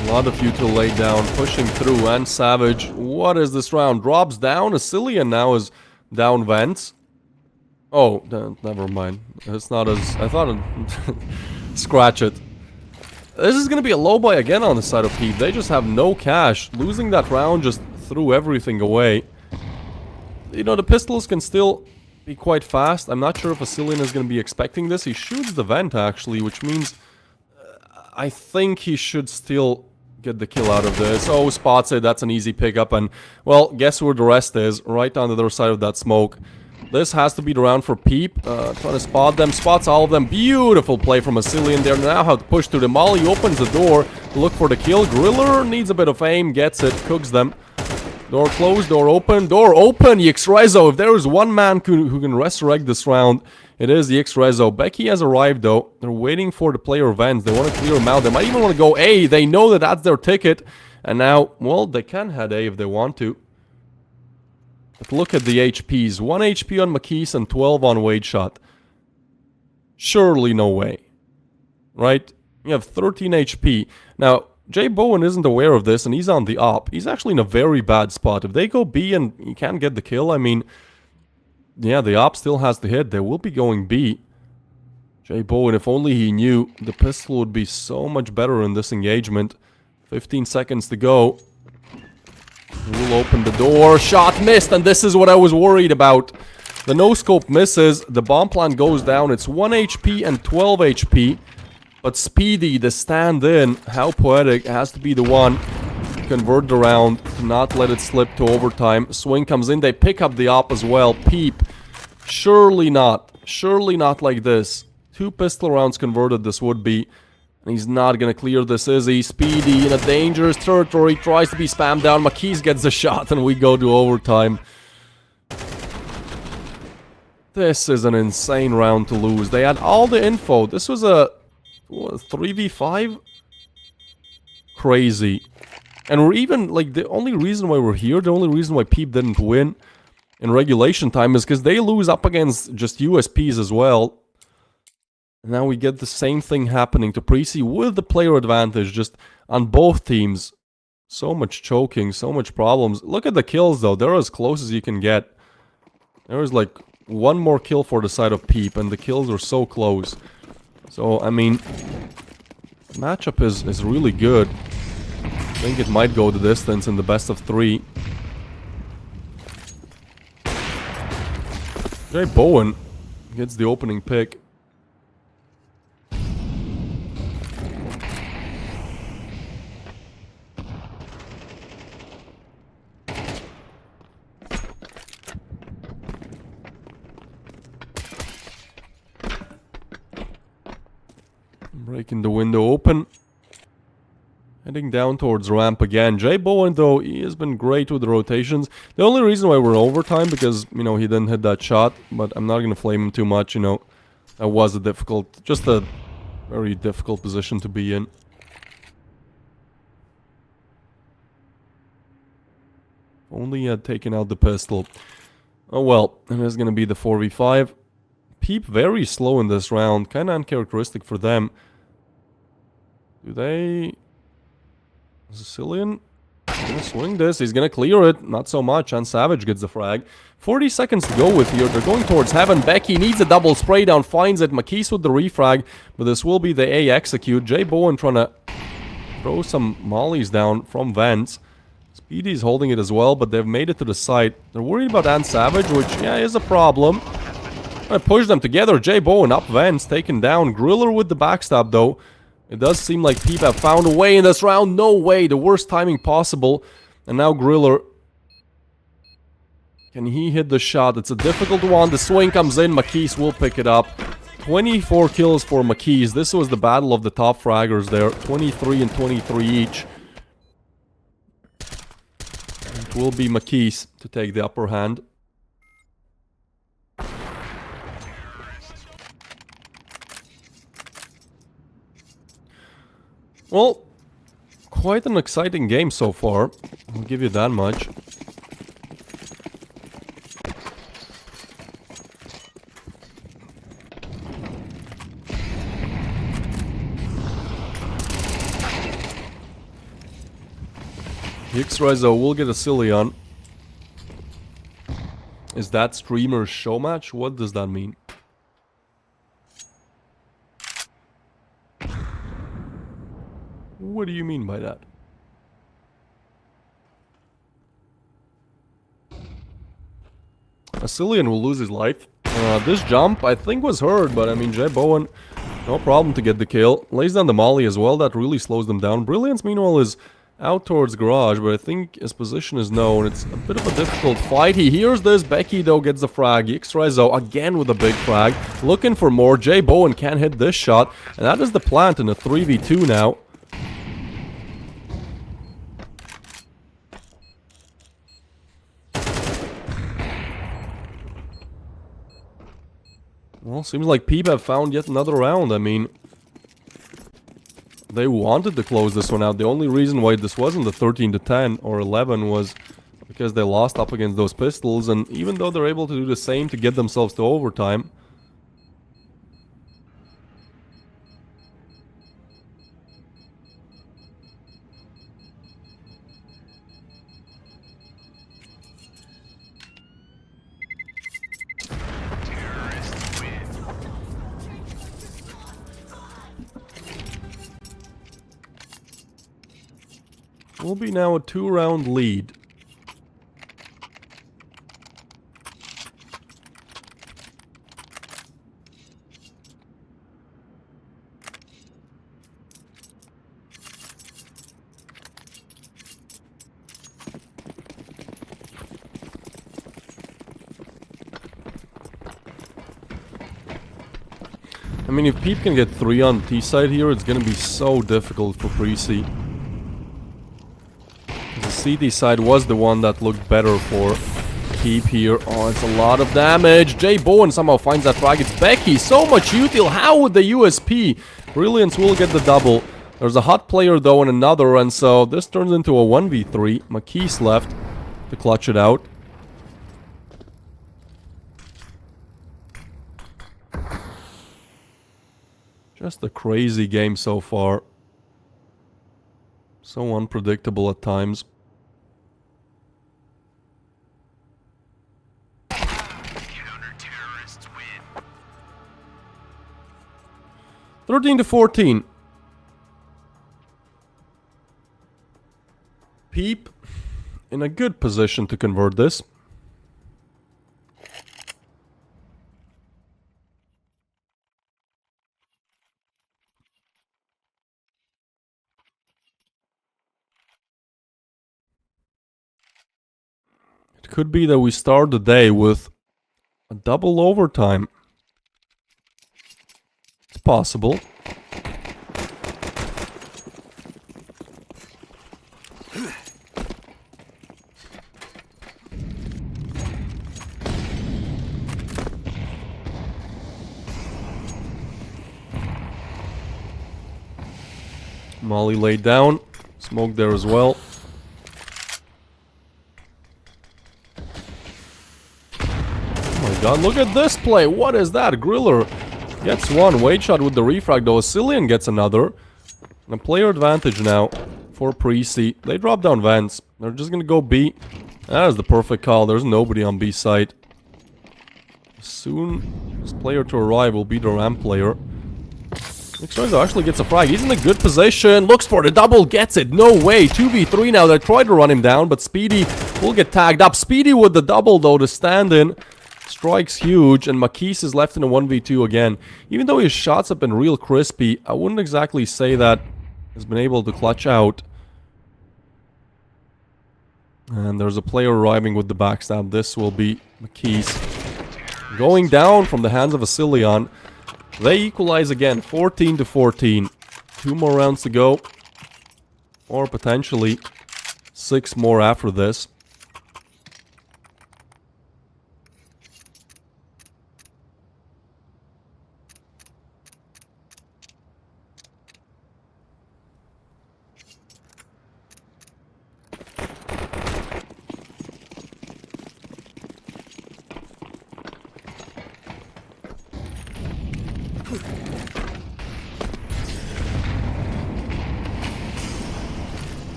A lot of futile laid down, pushing through, and Savage. What is this round? Drops down. Asilian now is down vents. Oh, never mind. It's not as... I thought it... Scratch it. This is gonna be a low buy again on the side of PeeP. They just have no cash. Losing that round just threw everything away. You know, the pistols can still be quite fast. I'm not sure if Asilian is gonna be expecting this. He shoots the vent, actually, which means... I think he should still get the kill out of this. Oh, spots it. That's an easy pickup. And, well, guess where the rest is? Right on the other side of that smoke. This has to be the round for PeeP. Trying to spot them. Spots all of them. Beautiful play from Asilian there. Now how to push through the molly. Opens the door to look for the kill. Griller needs a bit of aim. Gets it. Cooks them. Door closed. Door open. Door open. Yxrezo. If there is one man who can resurrect this round, it is the Yxrezo. Becky has arrived though. They're waiting for the player vents. They want to clear them out. They might even want to go A. They know that that's their ticket. And now, well, they can head A if they want to. But look at the HPs. 1 HP on McKees and 12 on Wade shot. Surely no way. Right? You have 13 HP. Now, Jay Bowen isn't aware of this and he's on the op. He's actually in a very bad spot. If they go B and he can't get the kill, I mean... Yeah, the op still has to hit. They will be going B. Jay Bowen, if only he knew, the pistol would be so much better in this engagement. 15 seconds to go. We'll open the door. Shot missed, and this is what I was worried about. The no-scope misses. The bomb plant goes down. It's 1 HP and 12 HP. But Speedy, the stand-in, how poetic, has to be the one to convert the round, to not let it slip to overtime. Swing comes in. They pick up the op as well. PeeP. Surely not. Surely not like this. 2 pistol rounds converted this would be. And he's not gonna clear this, is he? Speedy in a dangerous territory. Tries to be spammed down. McKees gets the shot and we go to overtime. This is an insane round to lose. They had all the info. This was a... what, 3v5? Crazy. And we're even, like, the only reason why we're here, the only reason why PeeP didn't win in regulation time is because they lose up against just USPs as well. And now we get the same thing happening to Preasy with the player advantage just on both teams. So much choking, so much problems. Look at the kills though, they're as close as you can get. There is like one more kill for the side of PeeP and the kills are so close. So, I mean, matchup is really good. I think it might go the distance in the best of 3. Jay Bowen gets the opening pick. Breaking the window open. Heading down towards ramp again. Jay Bowen, though, he has been great with the rotations. The only reason why we're overtime, because, you know, he didn't hit that shot. But I'm not going to flame him too much, you know. That was a difficult, just a very difficult position to be in. Only had taken out the pistol. Oh well, and it's going to be the 4v5. PeeP very slow in this round. Kind of uncharacteristic for them. Do they... Sicilian? He's gonna swing this. He's gonna clear it. Not so much. And Savage gets the frag. 40 seconds to go with here. They're going towards heaven. Becky needs a double spray down. Finds it. Makis with the refrag. But this will be the A execute. Jay Bowen trying to throw some mollies down from vents. Speedy's holding it as well, but they've made it to the site. They're worried about Ant Savage, which, yeah, is a problem. I push them together. Jay Bowen up vents, taken down. Griller with the backstab, though. It does seem like PeeP have found a way in this round. No way. The worst timing possible. And now Griller. Can he hit the shot? It's a difficult one. The swing comes in. Makis will pick it up. 24 kills for Makis. This was the battle of the top fraggers there. 23 and 23 each. It will be Makis to take the upper hand. Well, quite an exciting game so far. I'll give you that much. X-Rizzo will get a Cillian. Is that streamer's show match? What does that mean? What do you mean by that? Cillian will lose his life. This jump, I think, was heard, but I mean, Jay Bowen, no problem to get the kill. Lays down the molly as well, that really slows them down. Brilliance, meanwhile, is out towards garage, but I think his position is known. It's a bit of a difficult fight. He hears this. Becky, though, gets the frag. X-Rizzo again with a big frag. Looking for more. Jay Bowen can't hit this shot, and that is the plant in a 3v2 now. Well, seems like PeeP have found yet another round. I mean, they wanted to close this one out. The only reason why this wasn't the 13 to 10 or 11 was because they lost up against those pistols. And even though they're able to do the same to get themselves to overtime, will be now a 2-round lead. I mean, if PeeP can get 3 on T side here, it's gonna be so difficult for Preasy. The CD side was the one that looked better for PeeP here. Oh, it's a lot of damage. Jay Bowen somehow finds that frag. It's Becky. So much util. How would the USP? Brilliance will get the double. There's a hot player though and another, and so this turns into a 1v3. Makis left to clutch it out. Just a crazy game so far. So unpredictable at times. 13 to 14. PeeP in a good position to convert this. It could be that we start the day with a double overtime. It's possible. Molly laid down. Smoke there as well. Oh my god, look at this play. What is that? Griller gets one. Wade shot with the refrag though. Cillian gets another. And a player advantage now for Preasy. They drop down vents. They're just gonna go B. That is the perfect call. There's nobody on B site. Soon, this player to arrive will be the ramp player. Exort actually gets a frag. He's in a good position. Looks for the double. Gets it. No way. 2v3 now. They tried to run him down, but Speedy will get tagged up. Speedy with the double, though, to stand in. Strikes huge, and Makis is left in a 1v2 again. Even though his shots have been real crispy, I wouldn't exactly say that he's been able to clutch out. And there's a player arriving with the backstab. This will be Makis. Going down from the hands of a Cillian. They equalize again, 14 to 14. 2 more rounds to go. Or potentially 6 more after this.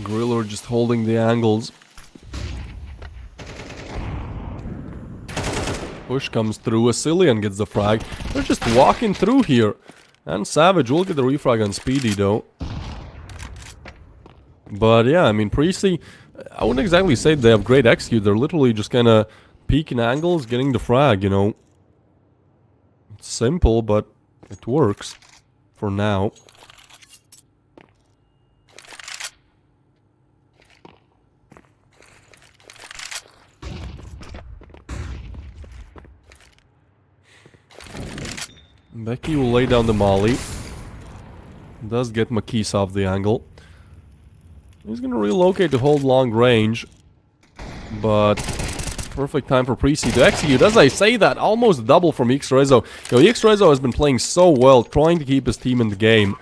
Griller just holding the angles. Push comes through. Cillian gets the frag. They're just walking through here. And Savage will get the refrag on Speedy though. But yeah, I mean, Preasy, I wouldn't exactly say they have great execute. They're literally just kind of peeking angles, getting the frag, you know. It's simple, but it works for now. Becky will lay down the molly. Does get Makis off the angle. He's gonna relocate to hold long range. But perfect time for Preasy to execute. As I say that, almost double from Xrezo. Yo, Xrezo has been playing so well, trying to keep his team in the game.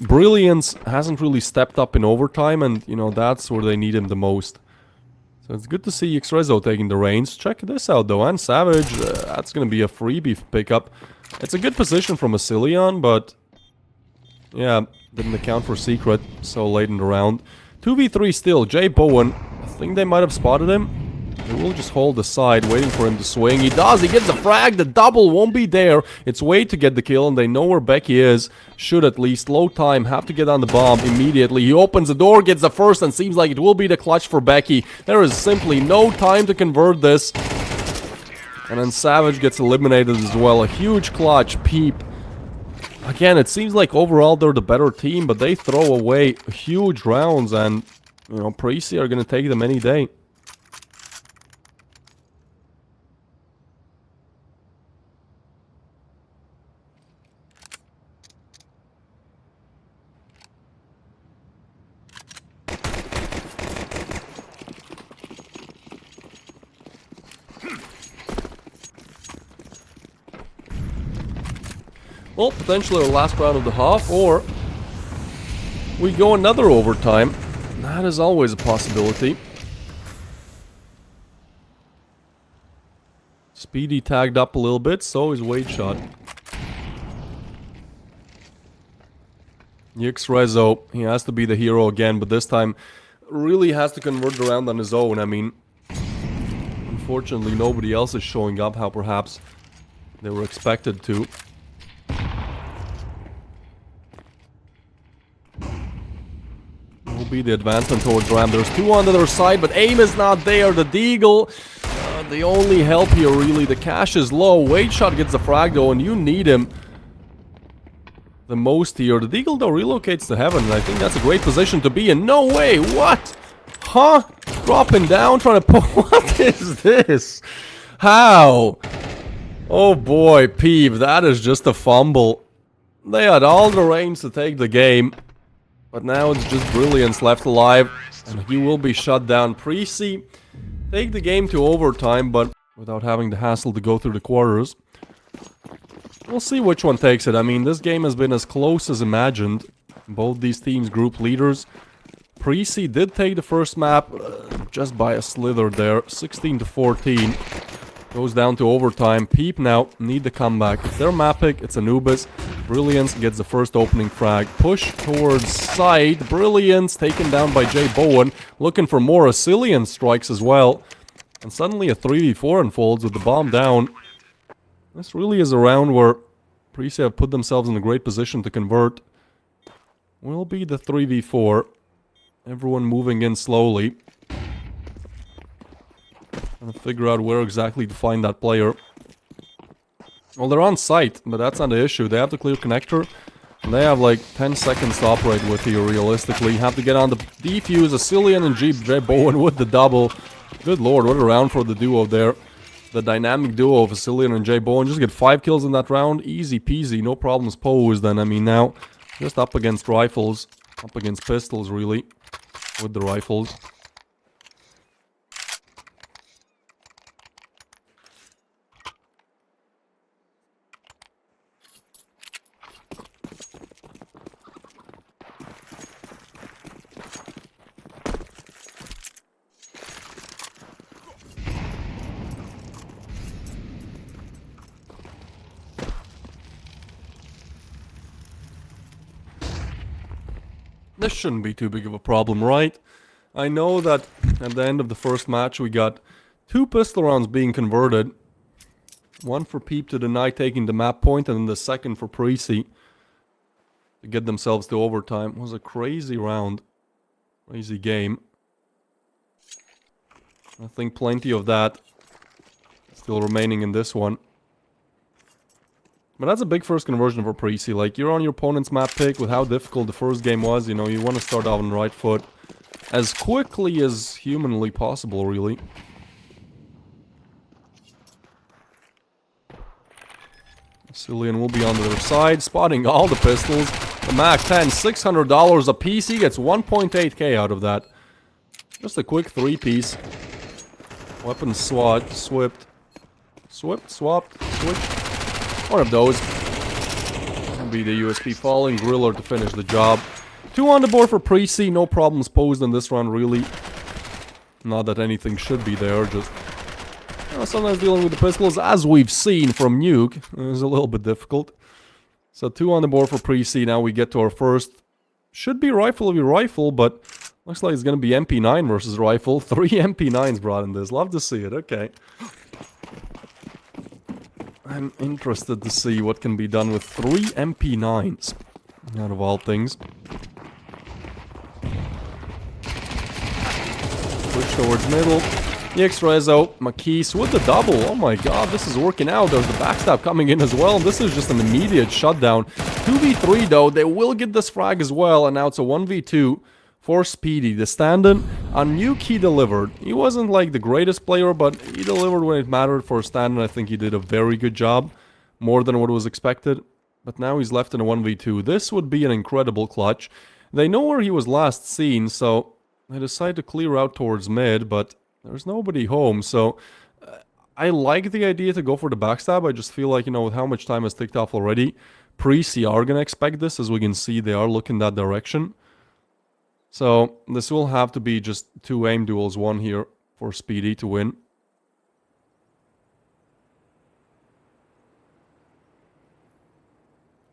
Brilliance hasn't really stepped up in overtime, and, you know, that's where they need him the most. So it's good to see Xrezo taking the reins. Check this out, though. And Savage, that's gonna be a freebie pickup. It's a good position from a Cillian, but yeah, didn't account for Secret so late in the round. 2v3 still. Jay Bowen, I think they might have spotted him. They will just hold the side, waiting for him to swing. He does. He gets the frag. The double won't be there. It's Wade to get the kill, and they know where Becky is. Should at least. Low time. Have to get on the bomb immediately. He opens the door, gets the first, and seems like it will be the clutch for Becky. There is simply no time to convert this. And then Savage gets eliminated as well. A huge clutch. PeeP. Again, it seems like overall they're the better team, but they throw away huge rounds, and, you know, Preasy are going to take them any day. Well, potentially our last round of the half, or we go another overtime. That is always a possibility. Speedy tagged up a little bit, so is Wade shot. Xrezo, he has to be the hero again, but this time really has to convert the round on his own. I mean, unfortunately nobody else is showing up how perhaps they were expected to. Will be the advancement towards Ram. There's 2 on the other side, but aim is not there. The Deagle, the only help here really. The cash is low. Wade shot gets the frag though, and you need him the most here. The Deagle though relocates to heaven, and I think that's a great position to be in. No way! What? Huh? Dropping down, trying to pull. What is this? How? Oh boy, PeeP, that is just a fumble. They had all the range to take the game. But now it's just Brilliance left alive, and he will be shut down. Preasy take the game to overtime, but without having the hassle to go through the quarters. We'll see which one takes it. I mean, this game has been as close as imagined. Both these teams group leaders. Preasy did take the first map just by a slither there, 16 to 14. Goes down to overtime. PeeP now need the comeback. It's their map pick. It's Anubis. Brilliance gets the first opening frag. Push towards side. Brilliance taken down by Jay Bowen. Looking for more Assylian strikes as well. And suddenly a 3v4 unfolds with the bomb down. This really is a round where Preasy have put themselves in a great position to convert. Will be the 3v4. Everyone moving in slowly. Trying to figure out where exactly to find that player. Well, they're on site, but that's not the issue. They have the clear connector. And they have like 10 seconds to operate with here, realistically. Have to get on the defuse. Assylian and Jay Bowen with the double. Good lord, what a round for the duo there. The dynamic duo of Assylian and Jay Bowen. Just get 5 kills in that round. Easy peasy, no problems posed. And I mean now, just up against rifles. Up against pistols, really. With the rifles. This shouldn't be too big of a problem, right? I know that at the end of the first match we got 2 pistol rounds being converted. One for PeeP to deny taking the map point, and then the second for Preasy to get themselves to overtime. It was a crazy round. Crazy game. I think plenty of that still remaining in this one. But that's a big first conversion for Preasy. Like, you're on your opponent's map pick with how difficult the first game was. You know, you want to start out on the right foot as quickly as humanly possible, really. Assylian will be on the other side, spotting all the pistols. The MAC-10, $600 a piece. He gets 1.8k out of that. Just a quick 3-piece. Weapon swat, swapped, swapped, switch. One of those. That'll be the USP falling. Griller to finish the job. 2 on the board for Preasy. No problems posed in this round, really. Not that anything should be there, just... You know, sometimes dealing with the pistols, as we've seen from Nuke, is a little bit difficult. So 2 on the board for Preasy. Now we get to our first... Should be rifle v rifle, but... Looks like it's gonna be MP9 versus rifle. 3 MP9s brought in this. Love to see it, okay. I'm interested to see what can be done with 3 MP9s. Out of all things. Push towards middle. The X-Rezo, Makis with the double. Oh my god, this is working out. There's the backstab coming in as well. This is just an immediate shutdown. 2v3 though, they will get this frag as well. And now it's a 1v2 for Speedy. The stand-in on Nuke, he delivered. He wasn't like the greatest player, but he delivered when it mattered for a stand-in. I think he did a very good job. More than what was expected. But now he's left in a 1v2. This would be an incredible clutch. They know where he was last seen, so they decide to clear out towards mid, but there's nobody home, so I like the idea to go for the backstab. I just feel like, you know, with how much time has ticked off already, Preasy are gonna expect this. As we can see, they are looking that direction. So this will have to be just 2 aim duels, 1 here for Speedy to win.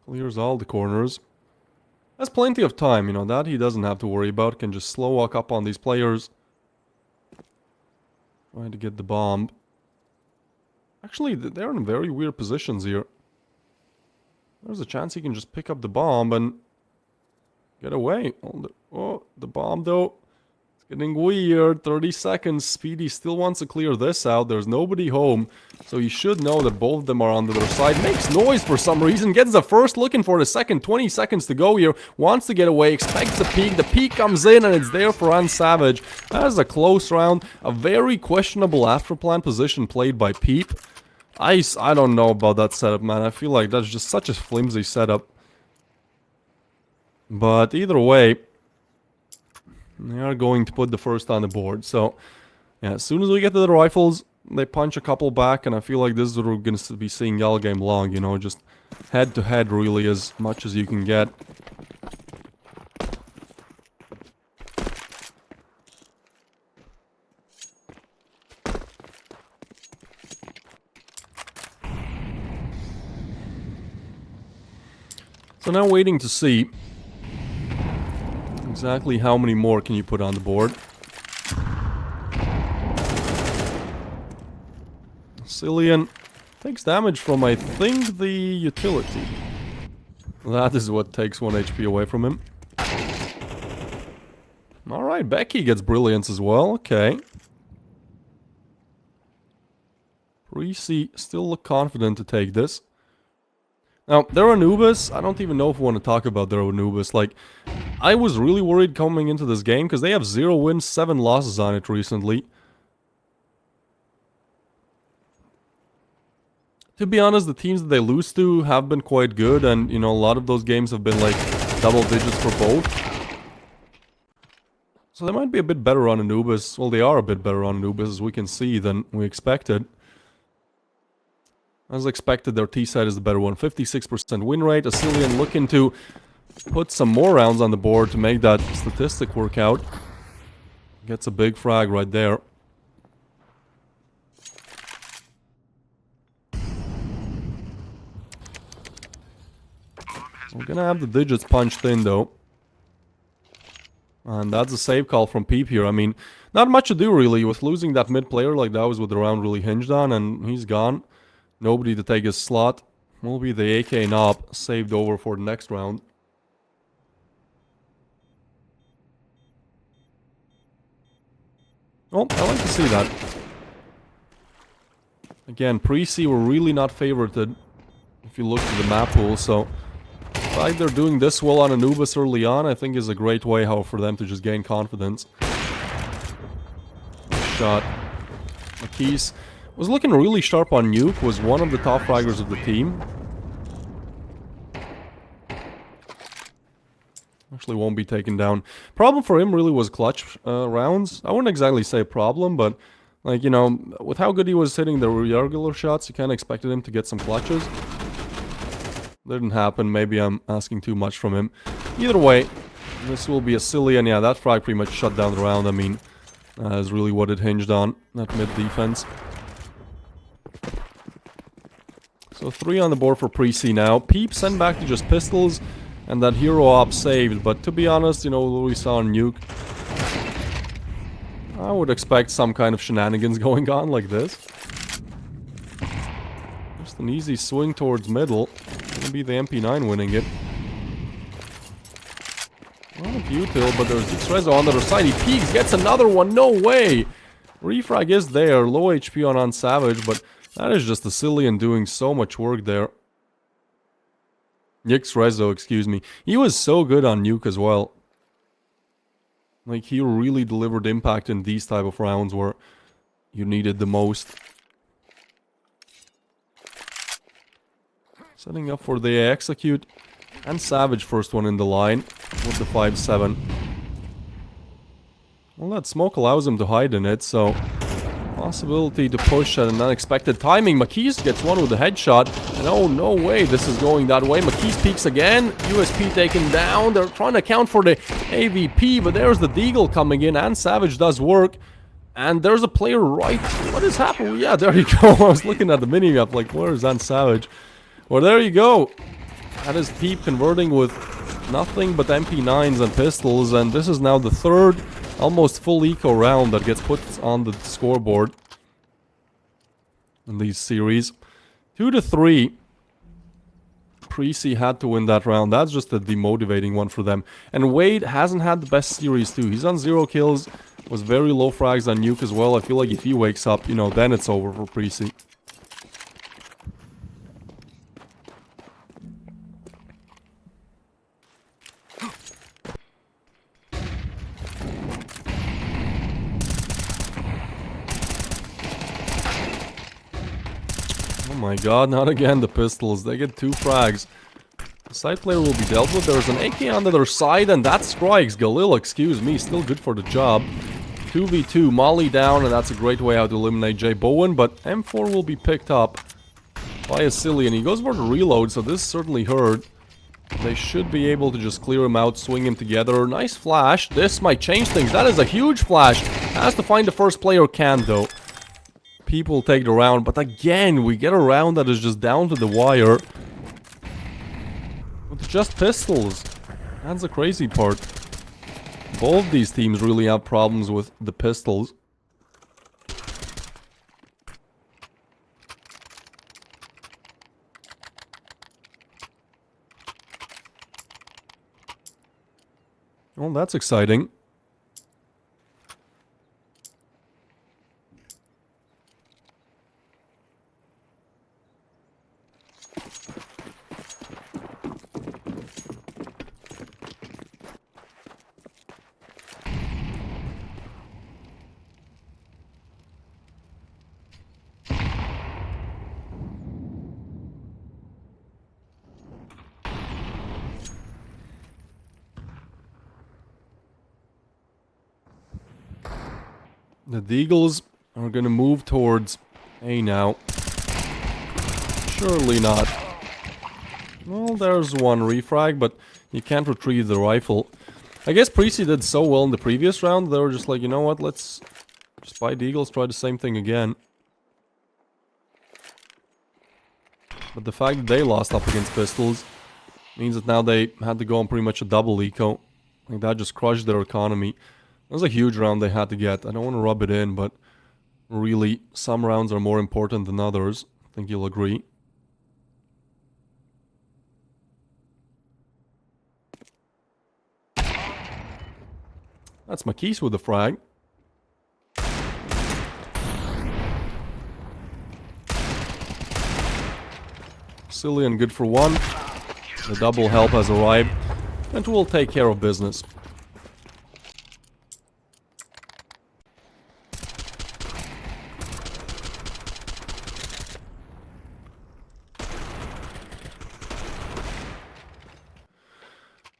Clears all the corners. Has plenty of time, you know, that he doesn't have to worry about. Can just slow walk up on these players. Trying to get the bomb. Actually, they're in very weird positions here. There's a chance he can just pick up the bomb and get away. Oh, the bomb though. It's getting weird. 30 seconds. Speedy still wants to clear this out. There's nobody home. So he should know that both of them are on the other side. Makes noise for some reason. Gets the first, looking for the second. 20 seconds to go here. Wants to get away. Expects the peek. The peek comes in and it's there for Unsavage. That is a close round. A very questionable afterplan position played by PeeP. I don't know about that setup, man. I feel like that's just such a flimsy setup. But either way, they are going to put the first on the board. So, yeah, as soon as we get to the rifles, they punch a couple back, and I feel like this is what we're going to be seeing all game long, you know, just head-to-head really as much as you can get. So now waiting to see exactly how many more can you put on the board. Cillian takes damage from, I think, the utility. That is what takes 1 HP away from him. Alright, Becky gets brilliance as well, okay. Preasy still look confident to take this. Now, their Anubis, I don't even know if we want to talk about their Anubis. Like, I was really worried coming into this game because they have 0 wins, 7 losses on it recently. To be honest, the teams that they lose to have been quite good, and, you know, a lot of those games have been, like, double digits for both. So they might be a bit better on Anubis. Well, they are a bit better on Anubis, as we can see, than we expected. As expected, their T-side is the better one. 56% win rate. Cillian looking to put some more rounds on the board to make that statistic work out. Gets a big frag right there. We're gonna have the digits punched in, though. And that's a save call from PeeP here. I mean, not much to do, really, with losing that mid player. Like, that was what the round really hinged on, and he's gone. Nobody to take his slot. Will be the AK knob saved over for the next round. Oh, I like to see that. Again, Preasy were really not favorited if you look at the map pool, so the fact they're doing this well on Anubis early on, I think is a great way how for them to just gain confidence. Shot. McKees was looking really sharp on Nuke, was one of the top fraggers of the team. Actually won't be taken down. Problem for him really was clutch rounds. I wouldn't exactly say problem, but, like, you know, with how good he was hitting the regular shots, you kind of expected him to get some clutches. Didn't happen. Maybe I'm asking too much from him. Either way, this will be a silly, and yeah, that frag pretty much shut down the round. I mean, is really what it hinged on, that mid defense. So 3 on the board for Preasy now. PeeP sent back to just pistols, and that hero op saved. But to be honest, you know, what we saw on Nuke, I would expect some kind of shenanigans going on like this. Just an easy swing towards middle. Gonna be the MP9 winning it. Not a util, but there's Exort on the other side. He peeks, gets another one. No way! Refrag is there. Low HP on Savage, but that is just a Cillian doing so much work there. Rezo, excuse me. He was so good on Nuke as well. Like, he really delivered impact in these type of rounds where you needed the most. Setting up for the execute. And Savage first one in the line with the 5-7. Well, that smoke allows him to hide in it, so possibility to push at an unexpected timing. McKees gets one with a headshot. And oh, no way this is going that way. McKees peeks again. USP taken down. They're trying to account for the AVP, but there's the Deagle coming in, and Savage does work. And there's a player right... What is happening? Yeah, there you go. I was looking at the mini-map like, where is Savage? Well, there you go. That is PeeP converting with nothing but MP9s and pistols, and this is now the third almost full eco round that gets put on the scoreboard in these series. 2-3. Preasy had to win that round. That's just a demotivating one for them. And Wade hasn't had the best series too. He's on 0 kills, was very low frags on Nuke as well. I feel like if he wakes up, you know, then it's over for Preasy. Oh my god, not again the pistols. They get 2 frags. Side player will be dealt with. There's an AK on the other side, and that strikes. Galil, excuse me, still good for the job. 2v2, Molly down, and that's a great way how to eliminate Jay Bowen, but M4 will be picked up by a silly, and he goes for the reload, so this certainly hurt. They should be able to just clear him out, swing him together. Nice flash. This might change things. That is a huge flash. Has to find the first player, can though. People take the round, but again, we get a round that is just down to the wire. With just pistols. That's the crazy part. Both these teams really have problems with the pistols. Well, that's exciting. The Deagles are gonna move towards A now. Surely not. Well, there's one refrag, but you can't retrieve the rifle. I guess Preasy did so well in the previous round, they were just like, you know what, let's just buy Deagles, try the same thing again. But the fact that they lost up against pistols means that now they had to go on pretty much a double eco. Like that just crushed their economy. That was a huge round they had to get. I don't want to rub it in, but really, some rounds are more important than others. I think you'll agree. That's McKees with the frag. Cillian good for one. The double help has arrived. And we'll take care of business.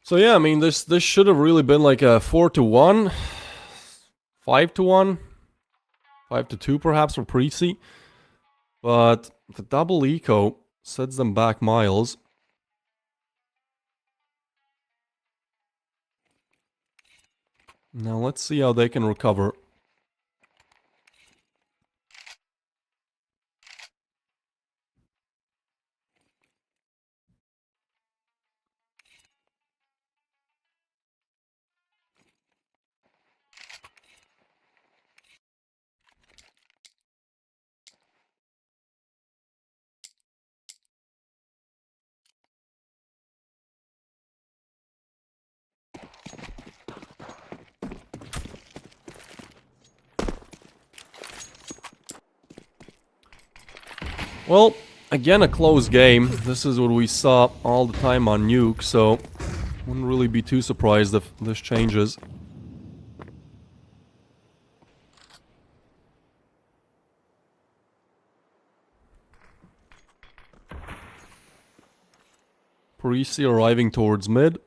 So yeah, I mean, this should have really been like a 4-1, 5-1, 5-2 perhaps for Preasy. But the double eco sets them back miles. Now let's see how they can recover. Well, again a close game. This is what we saw all the time on Nuke, so wouldn't really be too surprised if this changes. Preasy arriving towards mid.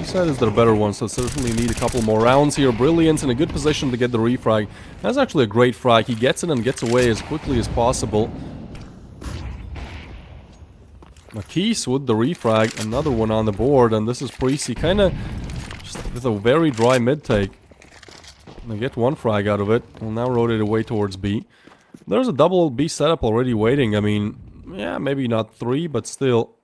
Side is their better one, so certainly need a couple more rounds here. Brilliance in a good position to get the refrag. That's actually a great frag. He gets in and gets away as quickly as possible. McKees with the refrag, another one on the board, and this is Preasy kind of just with a very dry mid take. They get one frag out of it. We'll now rotate away towards B. There's a double B setup already waiting. I mean, yeah, maybe not 3, but still.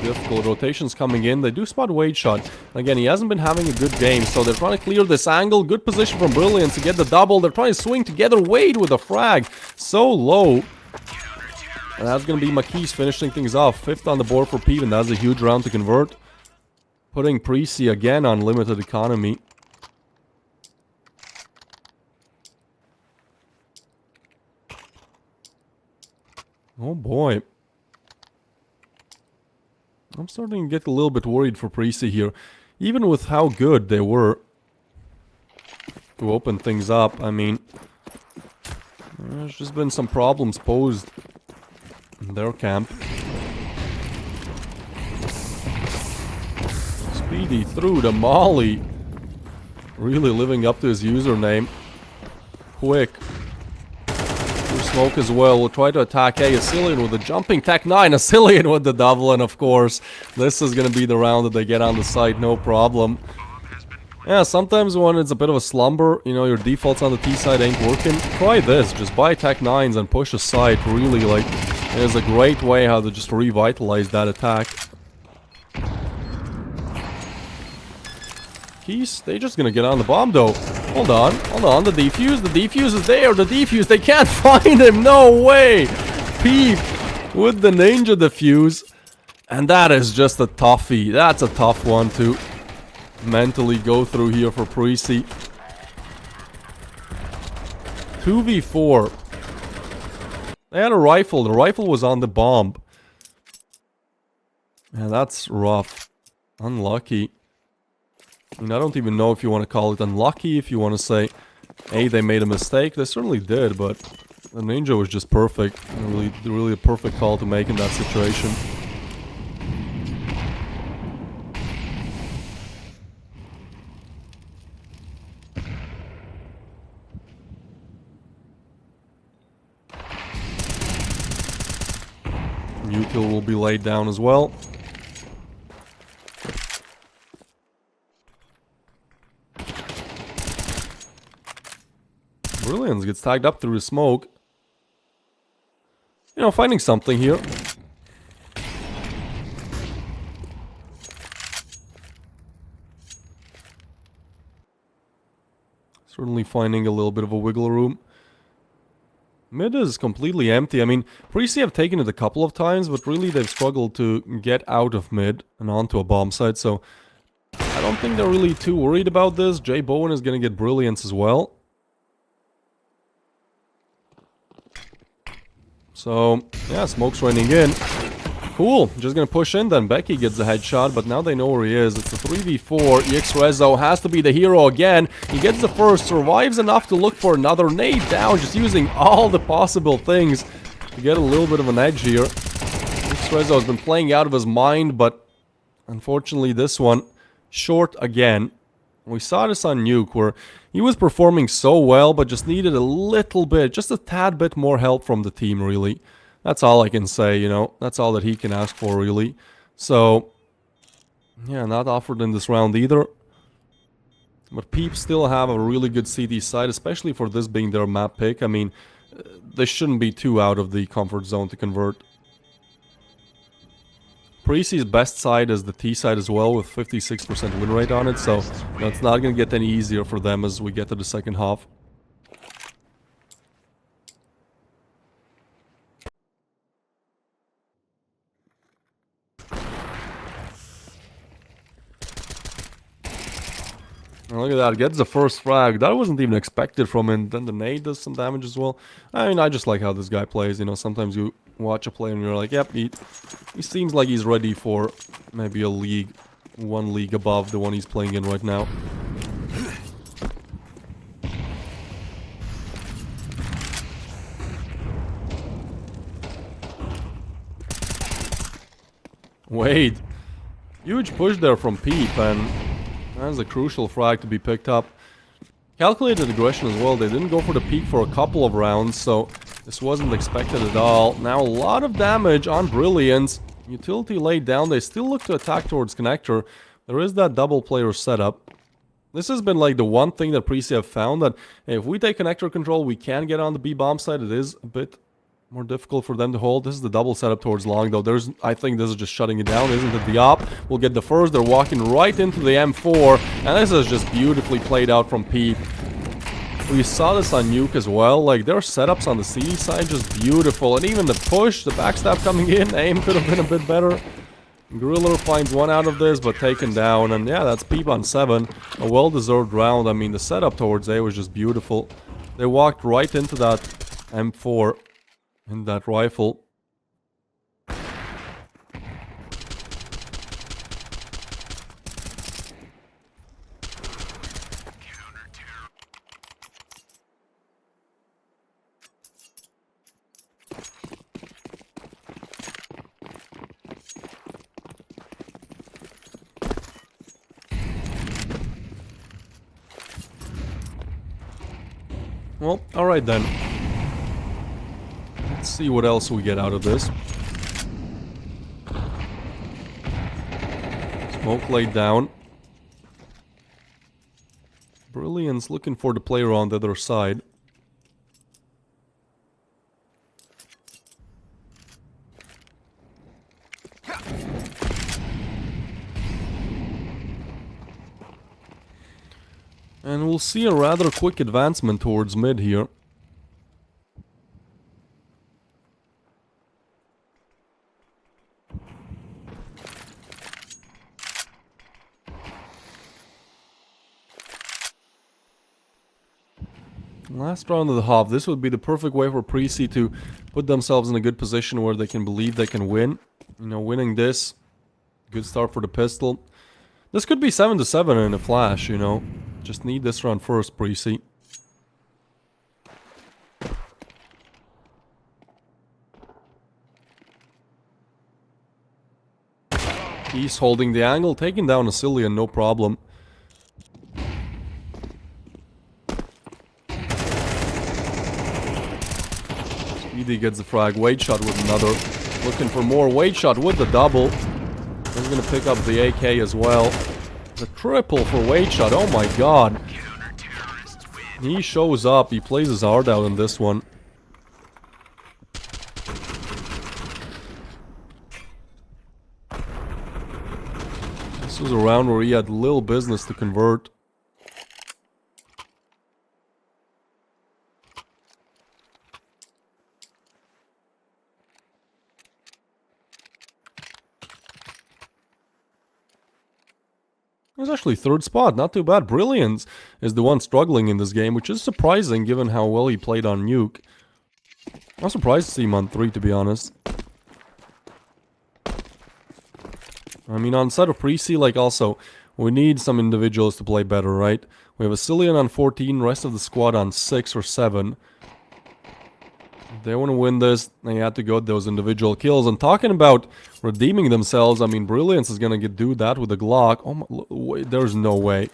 Difficult rotations coming in. They do spot Wade shot. Again, he hasn't been having a good game, so they're trying to clear this angle. Good position from Brilliance to get the double. They're trying to swing together. Wade with a frag. So low. And that's going to be McKees finishing things off. 5th on the board for PeeP, and that's a huge round to convert. Putting Preasy again on limited economy. Oh boy. I'm starting to get a little bit worried for Preasy here. Even with how good they were to open things up, I mean, there's just been some problems posed in their camp. Speedy through the molly. Really living up to his username. Quick. Through smoke as well. We'll try to attack A. Asilian with the jumping Tech 9. Asilian with the double. And of course, this is going to be the round that they get on the site. No problem. Yeah, sometimes when it's a bit of a slumber, you know, your defaults on the T side ain't working. Try this. Just buy Tech 9s and push aside. Really, like, it is a great way how to just revitalize that attack. They're just gonna get on the bomb though. Hold on, the defuse is there, they can't find him, no way! PeeP with the ninja defuse. And that is just a toughie, that's a tough one to mentally go through here for Preasy. 2v4. They had a rifle, the rifle was on the bomb. Yeah, that's rough. Unlucky. I mean, I don't even know if you want to call it unlucky, if you want to say, hey, they made a mistake. They certainly did, but the ninja was just perfect. Really a perfect call to make in that situation. Util will be laid down as well. Brilliance gets tagged up through the smoke. You know, finding something here. Certainly finding a little bit of a wiggle room. Mid is completely empty. I mean, Preasy have taken it a couple of times, but really they've struggled to get out of mid and onto a bomb site, so I don't think they're really too worried about this. Jay Bowen is going to get Brilliance as well. So, yeah, smoke's running in. Cool, just gonna push in then. Becky gets the headshot, but now they know where he is. It's a 3v4. EX-Rezo has to be the hero again. He gets the first, survives enough to look for another nade down, just using all the possible things to get a little bit of an edge here. EX-Rezo has been playing out of his mind, but unfortunately this one, short again. We saw this on Nuke, where he was performing so well, but just needed a little bit, just a tad bit more help from the team, really. That's all I can say, you know. That's all that he can ask for, really. So, yeah, not offered in this round either. But PeeP still have a really good CT side, especially for this being their map pick. I mean, they shouldn't be too out of the comfort zone to convert. Preasy's best side is the T side as well, with 56% win rate on it, so it's not going to get any easier for them as we get to the second half. And look at that, gets the first frag. That wasn't even expected from him. Then the nade does some damage as well. I mean, I just like how this guy plays, you know. Sometimes you watch a play and you're like, yep, he seems like he's ready for maybe a league, one league above the one he's playing in right now. Wait, huge push there from PeeP, and that's a crucial frag to be picked up. Calculated aggression as well. They didn't go for the peak for a couple of rounds, so this wasn't expected at all. Now a lot of damage on Brilliance. Utility laid down. They still look to attack towards Connector. There is that double player setup. This has been like the one thing that Preasy have found, that hey, if we take Connector control, we can get on the B bomb side. It is a bit more difficult for them to hold. This is the double setup towards long, though. I think this is just shutting it down, isn't it? The op will get the first. They're walking right into the M4, and this is just beautifully played out from PeeP. We saw this on Nuke as well. Like, their setups on the CD side just beautiful, and even the push, the backstab coming in, aim could have been a bit better. Griller finds one out of this, but taken down, and yeah, that's PeeP on 7. A well-deserved round. I mean, the setup towards A was just beautiful. They walked right into that M4 in that rifle. Well, alright then. Let's see what else we get out of this. Smoke laid down. Brilliance looking for the player on the other side. And we'll see a rather quick advancement towards mid here. Last round of the half. This would be the perfect way for Preasy to put themselves in a good position where they can believe they can win. You know, winning this, good start for the pistol. This could be 7-7 in a flash, you know. Just need this round first, Preasy. He's holding the angle, taking down a Cillian, no problem. Speedy gets the frag. Wade shot with another. Looking for more. Wade shot with the double. He's gonna pick up the AK as well. The triple for Wade shot. Oh my god. He shows up. He plays his heart out in this one. This was a round where he had little business to convert. It was actually third spot, not too bad. Brilliance is the one struggling in this game, which is surprising given how well he played on Nuke. I'm surprised to see him on 3, to be honest. I mean, on set of Preasy, like, also, we need some individuals to play better, right? We have a Cillian on 14, rest of the squad on 6 or 7. If they want to win this, they have to go those individual kills. And talking about redeeming themselves, I mean, Brilliance is going to do that with a Glock. Oh my, wait, there's no way.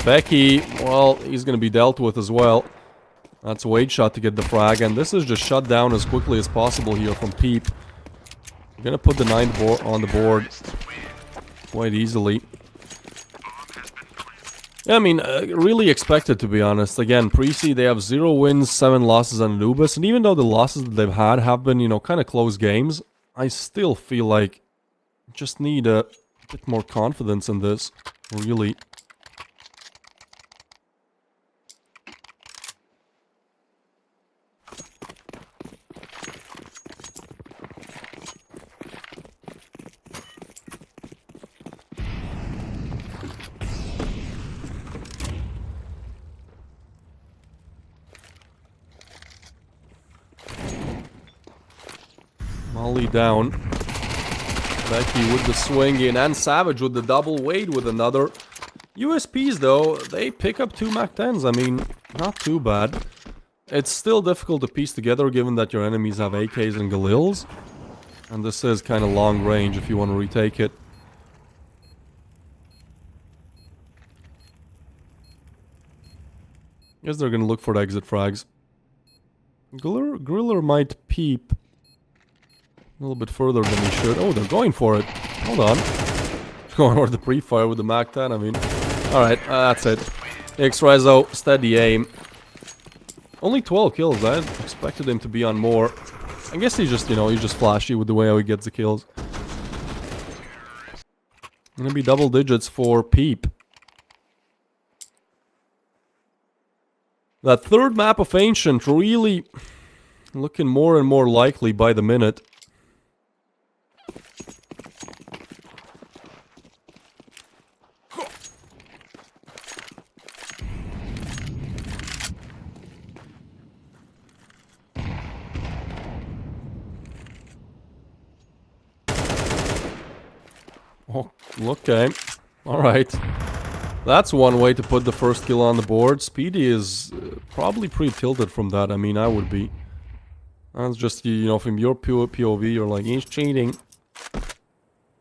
Becky, well, he's going to be dealt with as well. That's Wade shot to get the frag, and this is just shut down as quickly as possible here from PeeP. We're going to put the 9th on the board quite easily. Yeah, I mean, really expected, to be honest. Again, Preasy, they have 0 wins, 7 losses on Anubis. And even though the losses that they've had have been, you know, kind of close games, I still feel like just need a bit more confidence in this. Really. Molly down. Becky with the swing in, and Savage with the double. Wade with another. USPs though, they pick up 2 MAC-10s. I mean, not too bad. It's still difficult to piece together given that your enemies have AKs and Galils. And this is kind of long range if you want to retake it. Guess they're gonna look for the exit frags. Griller might peep a little bit further than he should. Oh, they're going for it. Hold on. Going for the pre-fire with the MAC-10, I mean. Alright, that's it. X-Rezo, steady aim. Only 12 kills. I expected him to be on more. I guess he's just, you know, he's just flashy with the way how he gets the kills. Gonna be double digits for PeeP. That third map of Ancient really looking more and more likely by the minute. Oh, okay. Alright. That's one way to put the first kill on the board. Speedy is probably pretty tilted from that. I mean, I would be. That's just, you know, from your pure POV, you're like, he's cheating.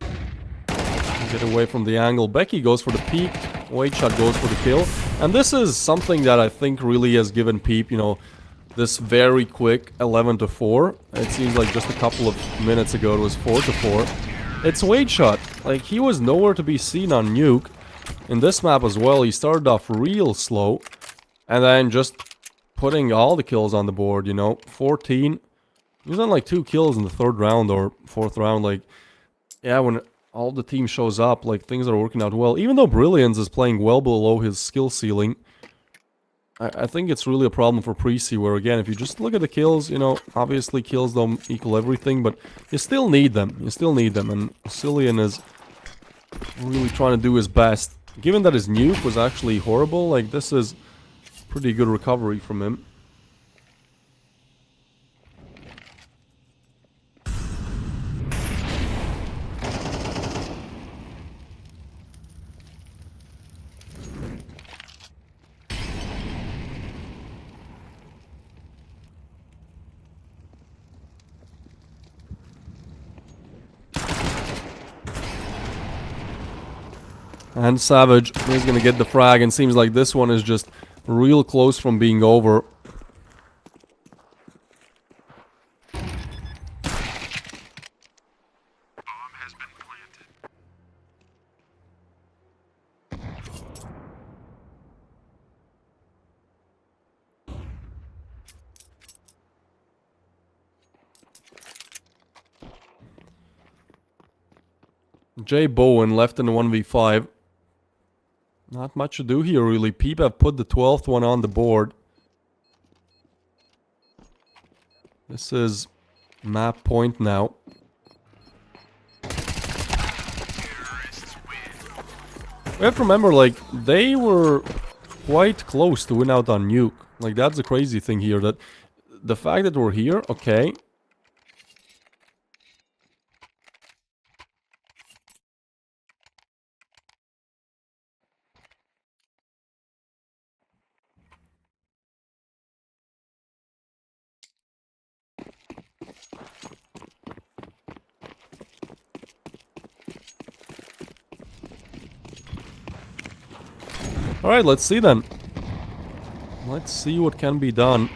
Get away from the angle. Becky goes for the peek. Wade shot goes for the kill. And this is something that I think really has given PeeP, you know, this very quick 11-4. It seems like just a couple of minutes ago it was 4-4. It's Wade shot. Like, he was nowhere to be seen on Nuke. In this map as well, he started off real slow. And then just putting all the kills on the board, you know. 14. He was on like 2 kills in the 3rd round or 4th round. Like, yeah, when all the team shows up, like, things are working out well. Even though Brilliance is playing well below his skill ceiling, I think it's really a problem for Preasy, where again, if you just look at the kills, you know, obviously kills don't equal everything, but you still need them. You still need them, and Cillian is really trying to do his best. Given that his nuke was actually horrible, like, this is pretty good recovery from him. And Savage is going to get the frag, and seems like this one is just real close from being over. Jay Bowen left in the 1v5. Not much to do here, really. PeeP have put the 12th one on the board. This is map point now. We have to remember, like, they were quite close to win out on Nuke. Like, that's the crazy thing here, that the fact that we're here, okay. Alright, let's see then. Let's see what can be done.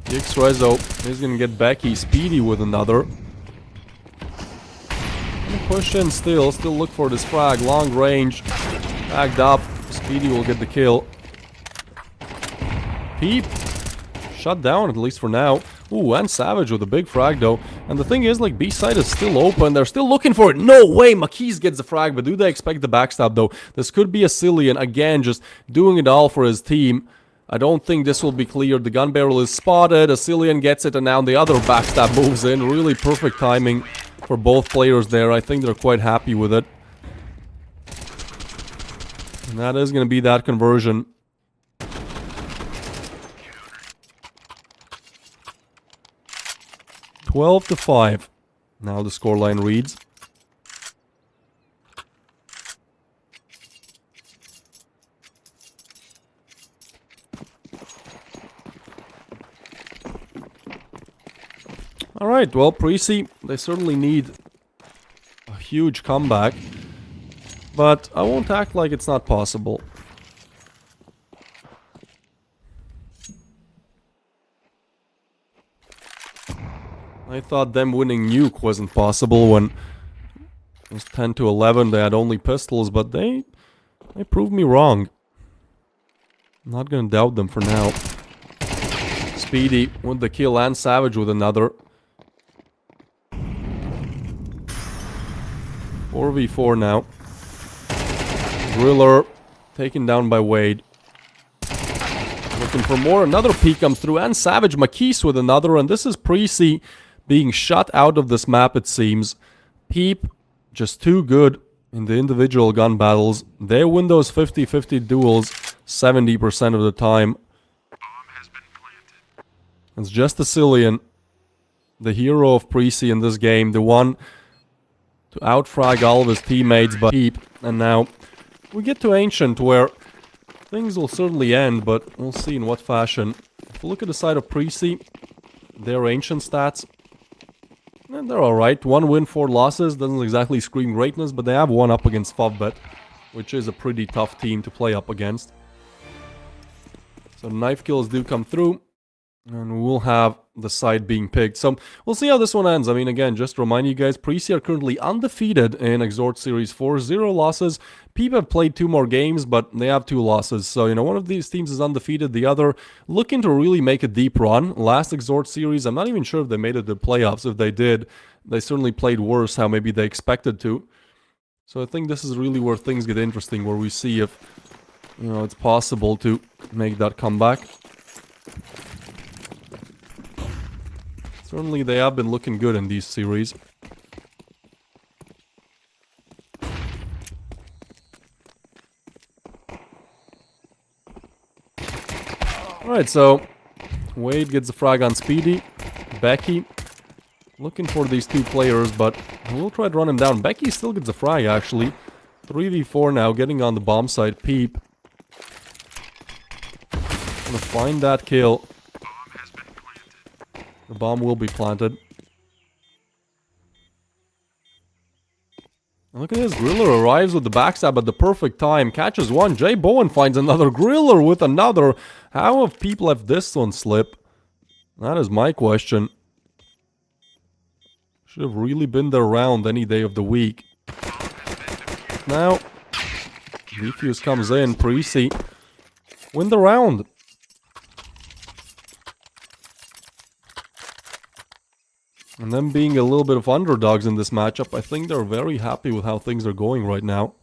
Xrezo is gonna get Becky. Speedy with another. Push in still look for this frag. Long range. Backed up. Speedy will get the kill. PeeP shut down, at least for now. Ooh, and Savage with a big frag though. And the thing is, like, B-side is still open. They're still looking for it. No way! Makis gets the frag, but do they expect the backstab though? This could be a Cillian, again, just doing it all for his team. I don't think this will be cleared. The gun barrel is spotted. A Cillian gets it, and now the other backstab moves in. Really perfect timing for both players there. I think they're quite happy with it. And that is going to be that conversion. $12-5. Now the scoreline reads. Alright, well, Preasy, they certainly need a huge comeback. But I won't act like it's not possible. I thought them winning Nuke wasn't possible when it was 10-11. They had only pistols, but they proved me wrong. I'm not gonna doubt them for now. Speedy with the kill and Savage with another. 4v4 now. Driller taken down by Wade. Looking for more. Another peek comes through, and Savage. Makis with another, and this is Preasy being shut out of this map, it seems. PeeP just too good in the individual gun battles. They win those 50-50 duels 70% of the time. It's just a Cillian, the hero of Preasy in this game, the one to outfrag all of his teammates, but PeeP. And now we get to Ancient, where things will certainly end, but we'll see in what fashion. If we look at the side of Preasy, their Ancient stats, and they're alright. 1 win, 4 losses. Doesn't exactly scream greatness, but they have one up against Favbet, which is a pretty tough team to play up against. So knife kills do come through. And we'll have the side being picked. So we'll see how this one ends. I mean, again, just to remind you guys, Preasy are currently undefeated in Exort Series 4, 0 losses. PeeP have played 2 more games, but they have 2 losses. So, you know, one of these teams is undefeated, the other looking to really make a deep run. Last Exort Series, I'm not even sure if they made it to the playoffs. If they did, they certainly played worse how maybe they expected to. So I think this is really where things get interesting, where we see if, you know, it's possible to make that comeback. Certainly they have been looking good in these series. Alright, so Wade gets the frag on Speedy. Becky looking for these 2 players, but we'll try to run him down. Becky still gets a frag, actually. 3v4 now, getting on the bomb side. PeeP gonna find that kill. The bomb will be planted. Look at this, Griller arrives with the backstab at the perfect time. Catches one, Jay Bowen finds another, Griller with another. How have people left this one slip? That is my question. Should have really been there around any day of the week. Now, Defuse comes in, Preasy win the round. And them being a little bit of underdogs in this matchup, I think they're very happy with how things are going right now.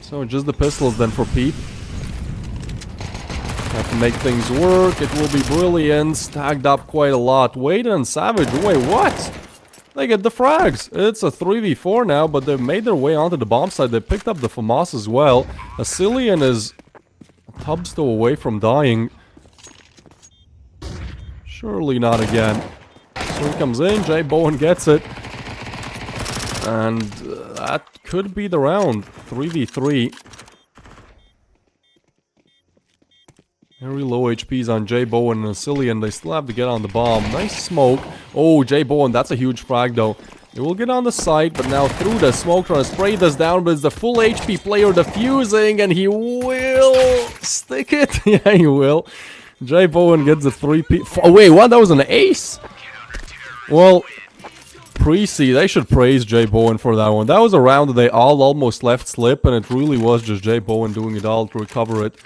So just the pistols then for PeeP. Have to make things work. It will be brilliant. Stacked up quite a lot. Wade and Savage. Wait, what? They get the frags. It's a 3v4 now, but they've made their way onto the bomb side. They picked up the FAMAS as well. Asilian is a tubsto away from dying. Surely not again. So he comes in. Jay Bowen gets it. And that could be the round. 3v3. Very low HPs on Jay Bowen and Asilian. They still have to get on the bomb. Nice smoke. Oh, Jay Bowen, that's a huge frag though. They will get on the site, but now through the smoke, trying to spray this down, but it's the full HP player defusing, and he will stick it. Yeah, he will. Jay Bowen gets a 3P. Oh, wait, what? That was an ace? Well, Preasy, they should praise Jay Bowen for that one. That was a round that they all almost left slip, and it really was just Jay Bowen doing it all to recover it.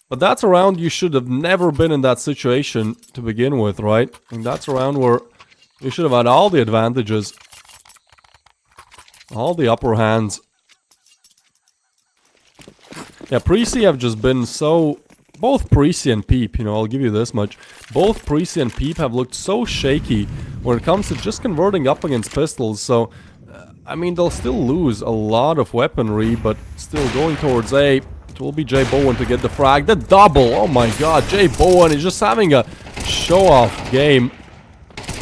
But that's a round you should have never been in that situation to begin with, right? And that's a round where you should have had all the advantages. All the upper hands. Yeah, Preasy have just been so... Both Preasy and PeeP, you know, I'll give you this much. Both Preasy and PeeP have looked so shaky when it comes to just converting up against pistols. So, I mean, they'll still lose a lot of weaponry, but still going towards A. It will be Jay Bowen to get the frag. The double! Oh my god, Jay Bowen is just having a show-off game.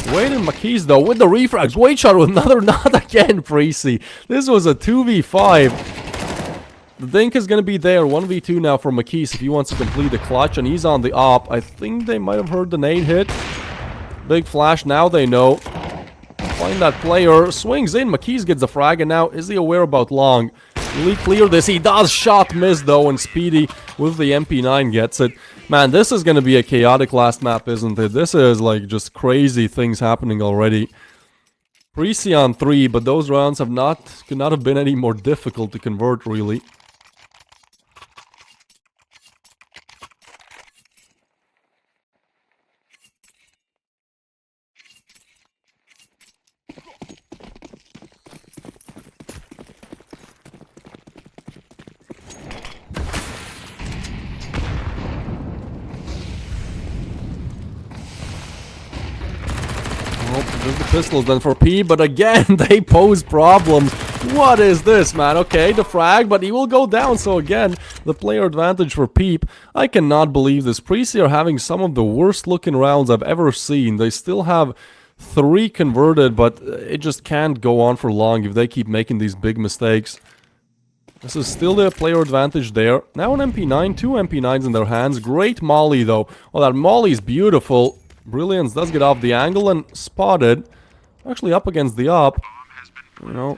Wade and McKees though with the refrags. Wade shot with another, not again, Preasy. This was a 2v5. The Dink is going to be there. 1v2 now for McKees if he wants to complete the clutch, and he's on the op. I think they might have heard the nade hit. Big flash, now they know. Find that player. Swings in. McKees gets the frag, and now is he aware about long? Will he clear this? He does. Shot miss though, and Speedy with the MP9 gets it. Man, this is going to be a chaotic last map, isn't it? This is like just crazy things happening already. Preasy on 3, but those rounds could not have been any more difficult to convert, really. Just the pistols then for P, but again, they pose problems. What is this, man? Okay, the frag, but he will go down, so again, the player advantage for PeeP. I cannot believe this. Preasy are having some of the worst looking rounds I've ever seen. They still have 3 converted, but it just can't go on for long if they keep making these big mistakes. This is still the player advantage there. Now an MP9, two MP9s in their hands. Great molly though. Oh, that molly is beautiful. Brilliance does get off the angle and spotted. Actually up against the up. You know,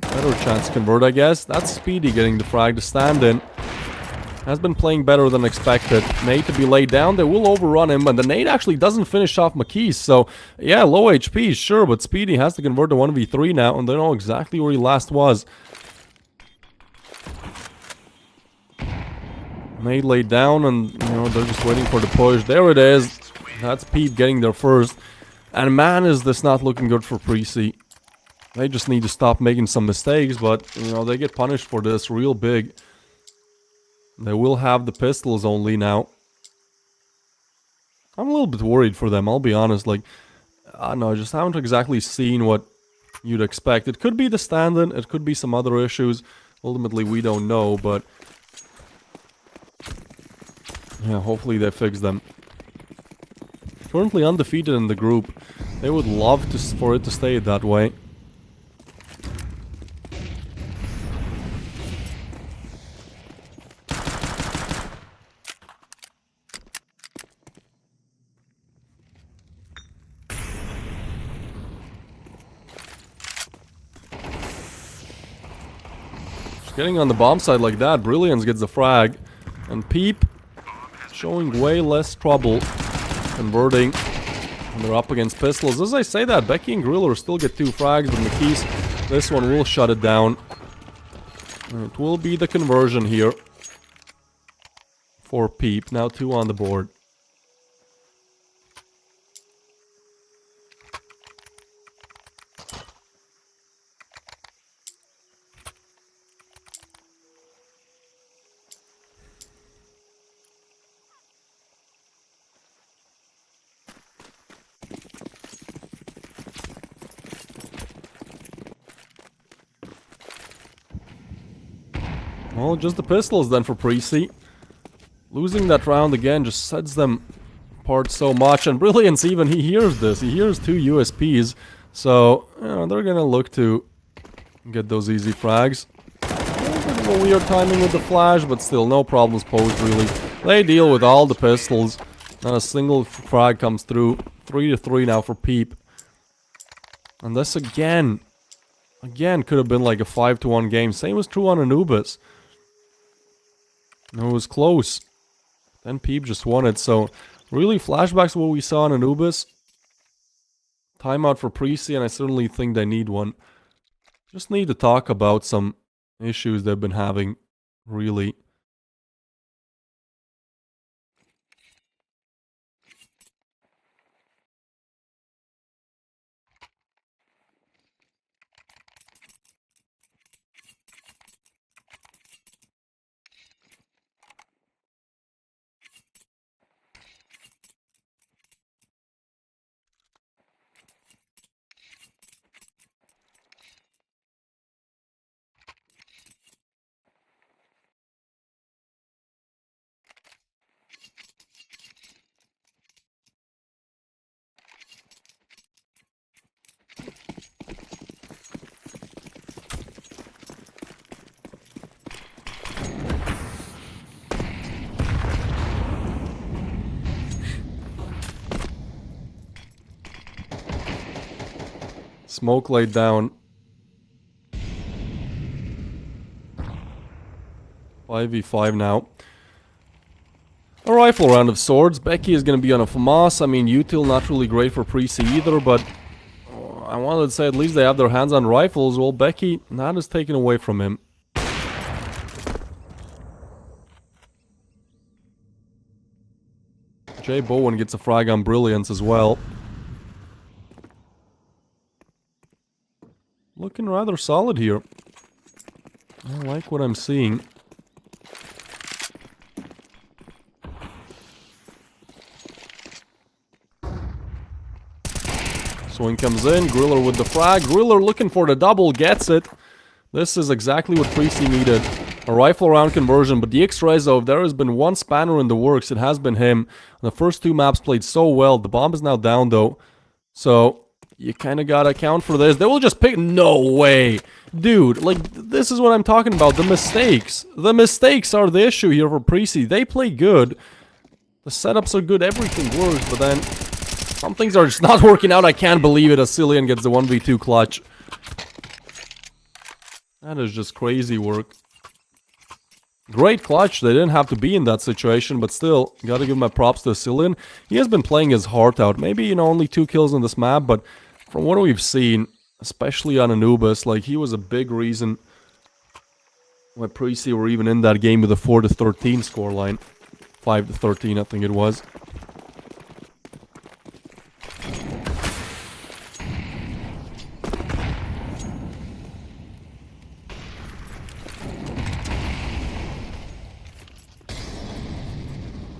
better chance to convert, I guess. That's Speedy getting the frag to stand in. Has been playing better than expected. Nade to be laid down. They will overrun him, and the nade actually doesn't finish off McKees. So, yeah, low HP, sure, but Speedy has to convert to 1v3 now, and they know exactly where he last was. Nade laid down, and, you know, they're just waiting for the push. There it is. That's PeeP getting there first. And man, is this not looking good for Preasy. They just need to stop making some mistakes, but, you know, they get punished for this real big. They will have the pistols only now. I'm a little bit worried for them, I'll be honest. Like, I don't know, I just haven't exactly seen what you'd expect. It could be the stand-in, it could be some other issues. Ultimately, we don't know, but... yeah, hopefully they fix them. Currently undefeated in the group. They would love for it to stay that way. Getting on the bomb side like that, Brilliance gets the frag. And PeeP showing way less trouble converting. And they're up against pistols. As I say that, Becky and Griller still get 2 frags, but McKees, this one will shut it down. And it will be the conversion here for PeeP. Now 2 on the board. Well, just the pistols then for Preasy. Losing that round again just sets them apart so much. And Brilliance even, he hears this. He hears 2 USPs. So, you know, they're gonna look to get those easy frags. A bit of a weird timing with the flash, but still no problems posed really. They deal with all the pistols. Not a single frag comes through. 3-3 now for PeeP. And this again could have been like a 5-1 game. Same was true on Anubis. No, it was close. Then PeeP just won it, so really flashbacks to what we saw in Anubis. Timeout for Preasy, and I certainly think they need one. Just need to talk about some issues they've been having, really. Smoke laid down. 5v5 now. A rifle round of swords. Becky is going to be on a FAMAS. I mean, util not really great for Preasy either, but I wanted to say at least they have their hands on rifles. Well, Becky, that is taken away from him. Jay Bowen gets a frag on Brilliance as well. Looking rather solid here. I like what I'm seeing. Swing comes in, Griller with the frag. Griller looking for the double, gets it. This is exactly what Preasy needed. A rifle round conversion, but the X-Rezo, if there has been one spanner in the works, it has been him. The first 2 maps played so well. The bomb is now down though. So, You kind of gotta account for this. They will just pick... No way! Dude, like, this is what I'm talking about. The mistakes. The mistakes are the issue here for Preasy. They play good. The setups are good. Everything works, but then... some things are just not working out. I can't believe it. Asilian gets the 1v2 clutch. That is just crazy work. Great clutch. They didn't have to be in that situation, but still, gotta give my props to Asilian. He has been playing his heart out. Maybe, you know, only 2 kills on this map, but from what we've seen, especially on Anubis, like, he was a big reason why Preasy were even in that game with a 4-13 scoreline. 5-13, I think it was.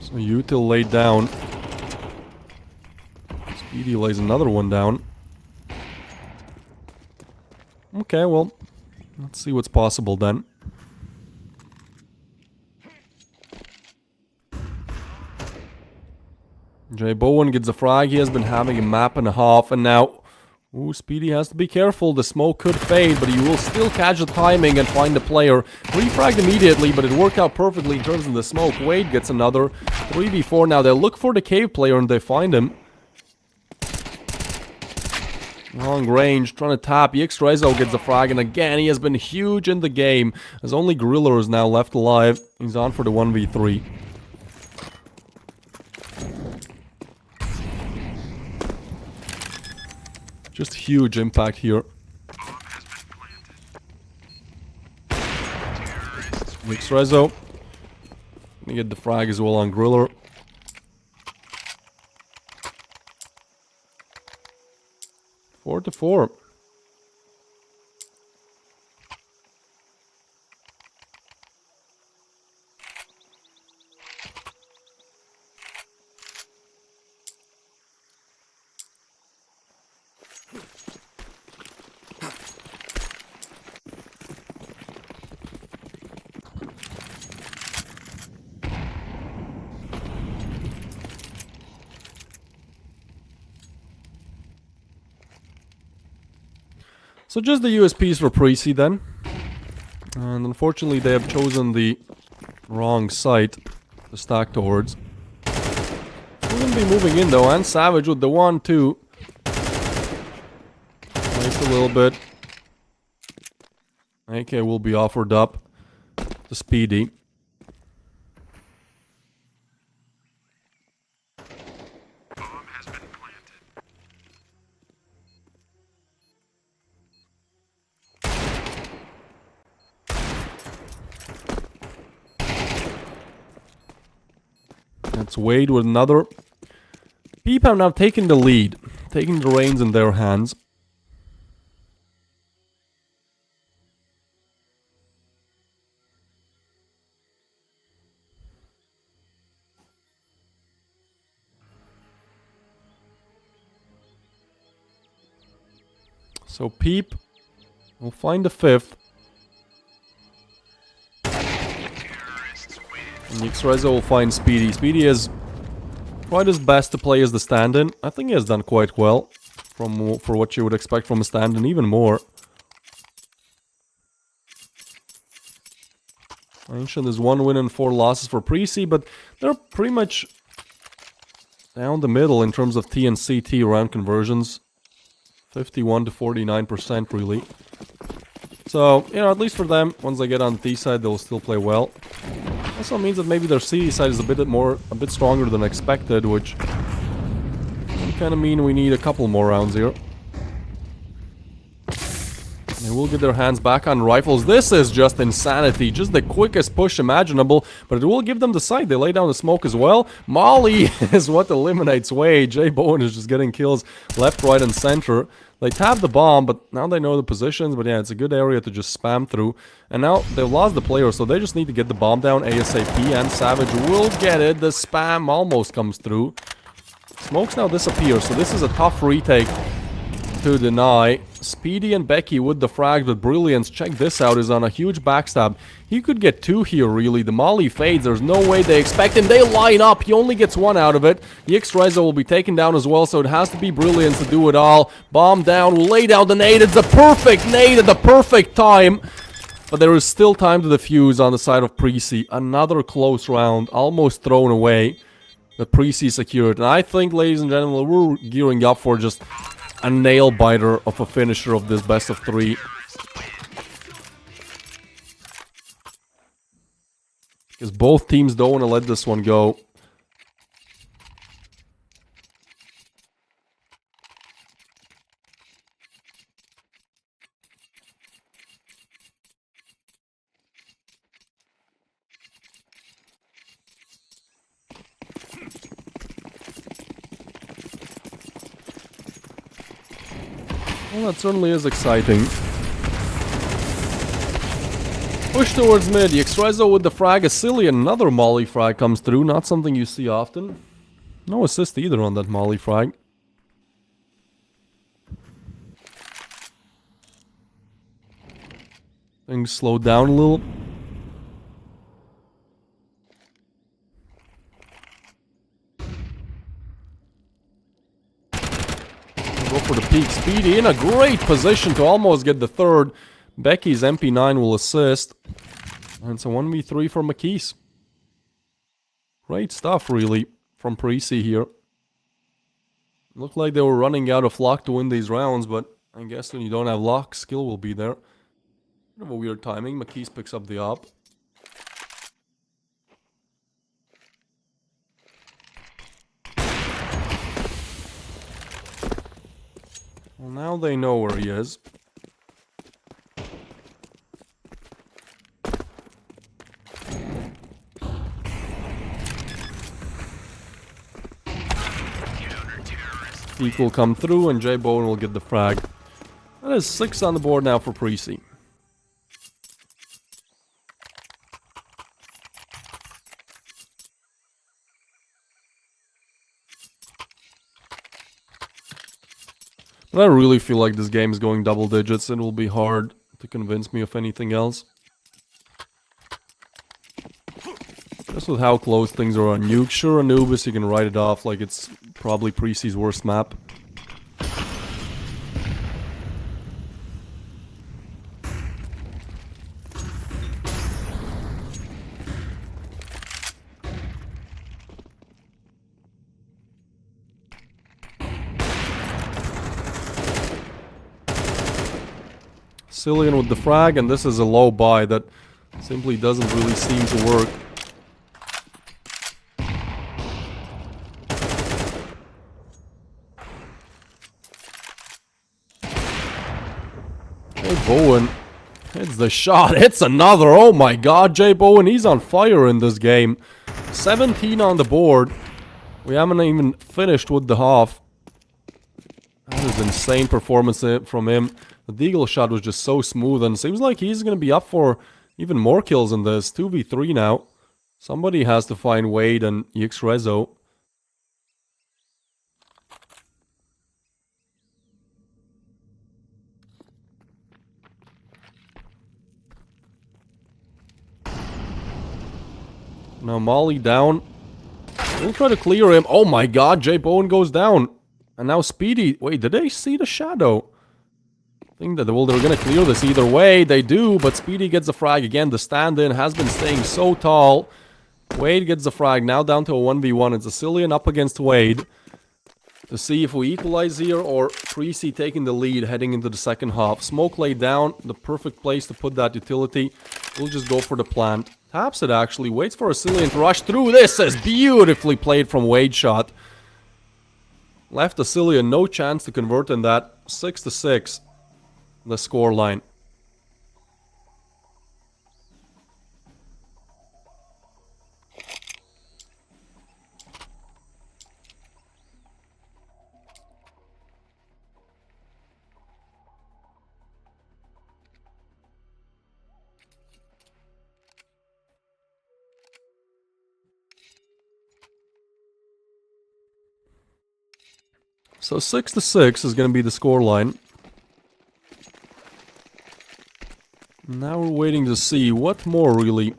So Util laid down. Speedy lays another one down. Okay, well, let's see what's possible then. Jay Bowen gets a frag. He has been having a map and a half, and now... ooh, Speedy has to be careful. The smoke could fade, but he will still catch the timing and find the player. Refragged immediately, but it worked out perfectly in terms of the smoke. Wade gets another 3v4 now. They look for the cave player and they find him. Long range, trying to tap. Exort gets a frag, and again, he has been huge in the game. As only Gorilla is now left alive. He's on for the 1v3. Just huge impact here. Exort. Gonna get the frag as well on Griller. Four to 4. So just the USPs for Preasy then. And unfortunately they have chosen the wrong site to stack towards. We're gonna be moving in though, and Savage with the 1-2. Nice a little bit. AK will be offered up to Speedy. That's Wade with another. PeeP have now taken the lead, taking the reins in their hands. So PeeP will find the 5th. And Exort will find Speedy. Speedy is tried his best to play as the stand-in. I think he has done quite well for what you would expect from a stand-in, even more. Ancient is 1 win and 4 losses for Preasy, but they're pretty much down the middle in terms of T and CT round conversions. 51 to 49% really. So, you know, at least for them, once they get on the T side, they'll still play well. Also means that maybe their CT side is a bit stronger than expected, which kind of mean we need a couple more rounds here. They will get their hands back on rifles. This is just insanity. Just the quickest push imaginable. But it will give them the sight. They lay down the smoke as well. Molly is what eliminates Wade. Jay Bowen is just getting kills left, right, and center. They tap the bomb, but now they know the positions. But yeah, it's a good area to just spam through. And now they've lost the player, so they just need to get the bomb down ASAP. And Savage will get it. The spam almost comes through. Smokes now disappear, so this is a tough retake. to deny. Speedy and Becky with the frag with brilliance. Check this out, is on a huge backstab. He could get 2 here, really. The molly fades. There's no way they expect him. They line up. He only gets 1 out of it. Yxreza will be taken down as well, so it has to be brilliance to do it all. Bomb down. Will lay down the nade. It's the perfect nade at the perfect time. But there is still time to defuse on the side of Preasy. Another close round. Almost thrown away. The Preasy secured. And I think, ladies and gentlemen, we're gearing up for just a nail biter of a finisher of this best of 3. Because both teams don't want to let this one go. Well, that certainly is exciting. Push towards mid. Yxreza with the frag. A silly another molly frag comes through. Not something you see often. No assist either on that molly frag. Things slowed down a little. Go for the peak. Speedy in a great position to almost get the 3rd. Becky's MP9 will assist. And it's a 1v3 for McKees. Great stuff, really, from Preasy here. Looked like they were running out of luck to win these rounds, but I guess when you don't have luck, skill will be there. Bit of a weird timing. McKees picks up the op. Well, now they know where he is. Peak will come through and J Bowen will get the frag. That is 6 on the board now for Preasy. But I really feel like this game is going double digits. It will be hard to convince me of anything else. Just with how close things are on Nuke. Sure, Anubis, you can write it off like it's probably Preasy's worst map. Cillian with the frag, and this is a low buy that simply doesn't really seem to work. J Bowen hits the shot. It's another. Oh my god, J Bowen, he's on fire in this game. 17 on the board. We haven't even finished with the half. That is insane performance from him. The deagle shot was just so smooth, and seems like he's going to be up for even more kills in this. 2v3 now. Somebody has to find Wade and Yxreza. Now Molly down. We'll try to clear him. Oh my god, J Bowen goes down. And now Speedy. Wait, did they see the shadow? I think that, well, they're gonna clear this either way. They do, but Speedy gets the frag again. The stand-in has been staying so tall. Wade gets the frag. Now down to a 1v1. It's a Cillian up against Wade. To see if we equalize here or Preasy taking the lead heading into the second half. Smoke laid down. The perfect place to put that utility. We'll just go for the plant. Taps it actually. Waits for a Cillian to rush through. This is beautifully played from Wade shot. Left a Cillian no chance to convert in that. 6-6. The score line. So 6-6 is going to be the scoreline. Now we're waiting to see what more really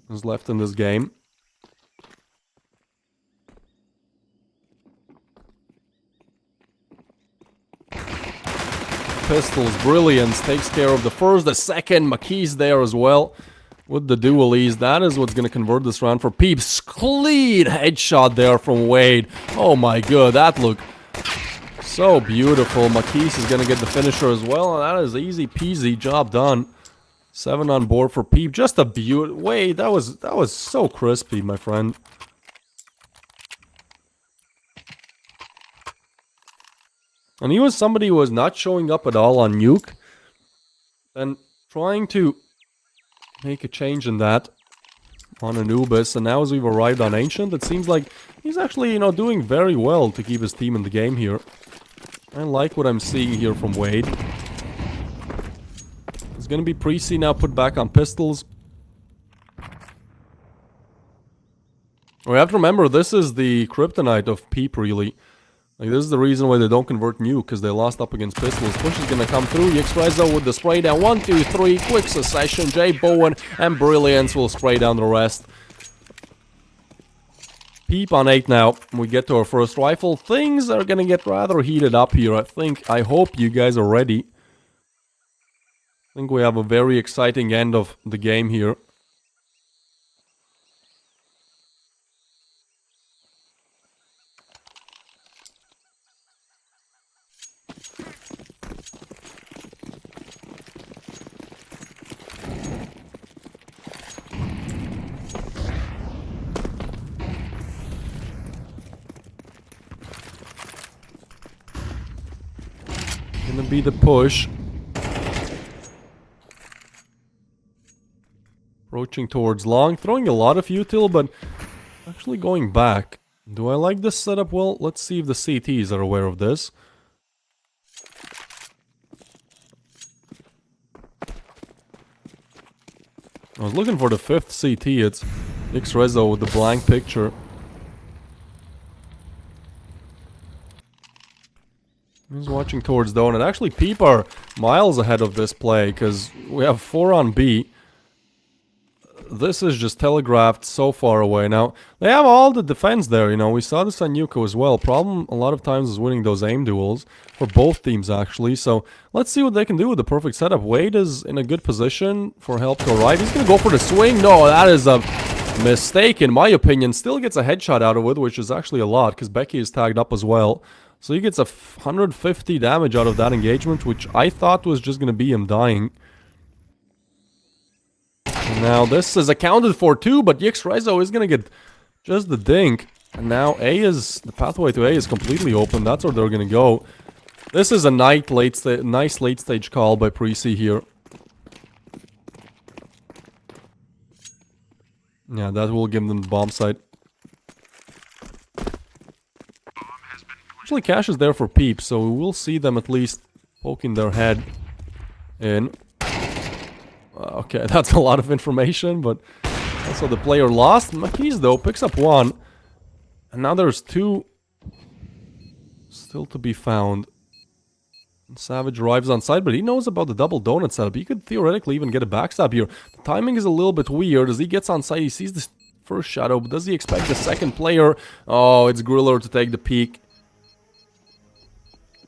is left in this game. Pistols, Brilliance takes care of the first, the second, McKee's there as well. With the dualies, that is what's going to convert this round for PeeP. Clean headshot there from Wade. Oh my god, that looked so beautiful. McKee's is going to get the finisher as well, and that is easy peasy, job done. 7 on board for PeeP. Just a beaut. Wade, that was so crispy, my friend. And he was somebody who was not showing up at all on Nuke. And trying to make a change in that on Anubis. And now as we've arrived on Ancient, it seems like he's actually, you know, doing very well to keep his team in the game here. I like what I'm seeing here from Wade. It's gonna be Preasy now put back on pistols. We have to remember, this is the kryptonite of PeeP, really. Like, this is the reason why they don't convert Nuke, because they lost up against pistols. Push is gonna come through. Expresso with the spray down. 1, 2, 3. Quick succession. Jay Bowen and Brilliance will spray down the rest. PeeP on 8 now. We get to our first rifle. Things are gonna get rather heated up here, I hope you guys are ready. I think we have a very exciting end of the game here. Gonna be the push. Approaching towards long, throwing a lot of util, but actually going back. Do I like this setup? Well, let's see if the CTs are aware of this. I was looking for the 5th CT, it's Xrezo with the blank picture. He's watching towards Donut. Actually, PeeP are miles ahead of this play, because we have 4 on B. This is just telegraphed so far away. Now, they have all the defense there, you know. We saw this on Yuko as well. Problem, a lot of times, is winning those aim duels. For both teams, actually. So, let's see what they can do with the perfect setup. Wade is in a good position for help to arrive. He's gonna go for the swing. No, that is a mistake, in my opinion. Still gets a headshot out of it, which is actually a lot, because Becky is tagged up as well. So he gets 150 damage out of that engagement, which I thought was just gonna be him dying. Now this is accounted for too, but Exrezo is gonna get just the dink. And now the pathway to A is completely open. That's where they're gonna go. This is a nice late stage call by Preasy here. Yeah, that will give them the bomb site. Actually, Cash is there for PeeP, so we will see them at least poking their head in. Okay, that's a lot of information, but also the player lost. McKee's, though, picks up 1. And now there's 2 still to be found. Savage arrives on site, but he knows about the double donut setup. He could theoretically even get a backstab here. The timing is a little bit weird. As he gets on site, he sees this first shadow, but does he expect the second player? Oh, it's Griller to take the peek.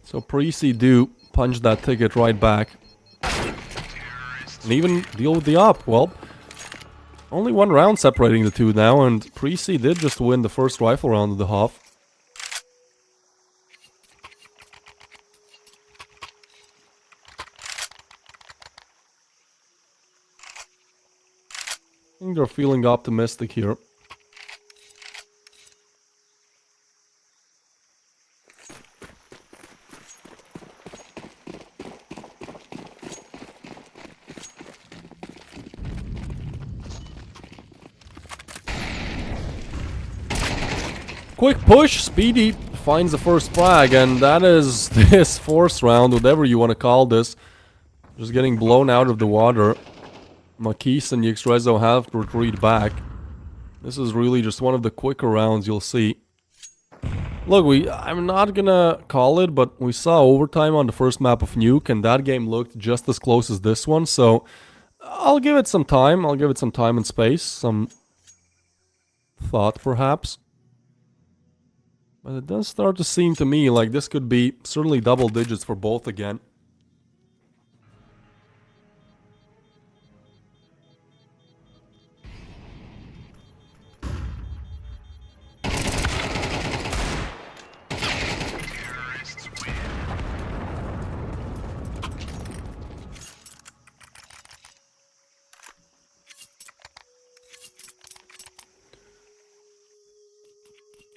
So Preasy do punch that ticket right back. And even deal with the op. Well, only 1 round separating the two now, and Preasy did just win the first rifle round of the half. I think they're feeling optimistic here. Quick push, Speedy finds the first frag, and that is this 4th round, whatever you want to call this. Just getting blown out of the water. Makis and Exrezo have to retreat back. This is really just one of the quicker rounds you'll see. Look, I'm not gonna call it, but we saw overtime on the first map of Nuke, and that game looked just as close as this one, so I'll give it some time. I'll give it some time and space, some thought perhaps. But it does start to seem to me like this could be certainly double digits for both again.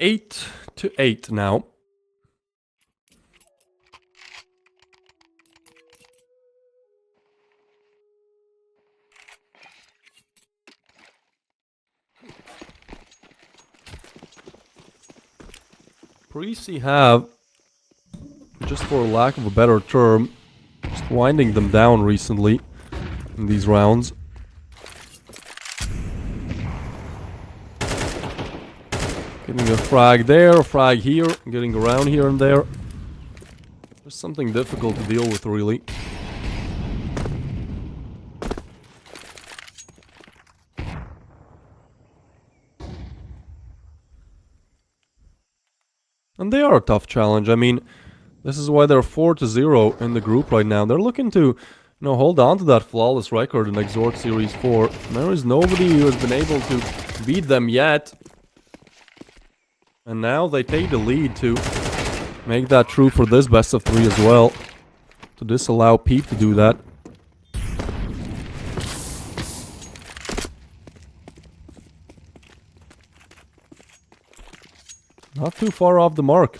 Eight to 8 now. Preasy have, just for lack of a better term, just winding them down recently in these rounds. Getting a frag there, a frag here, getting around here and there. Just something difficult to deal with, really. And they are a tough challenge. I mean, this is why they're 4-0 in the group right now. They're looking to, hold on to that flawless record in Exort Series 4. There is nobody who has been able to beat them yet. And now they take the lead to make that true for this best of 3 as well. To disallow PeeP to do that. Not too far off the mark.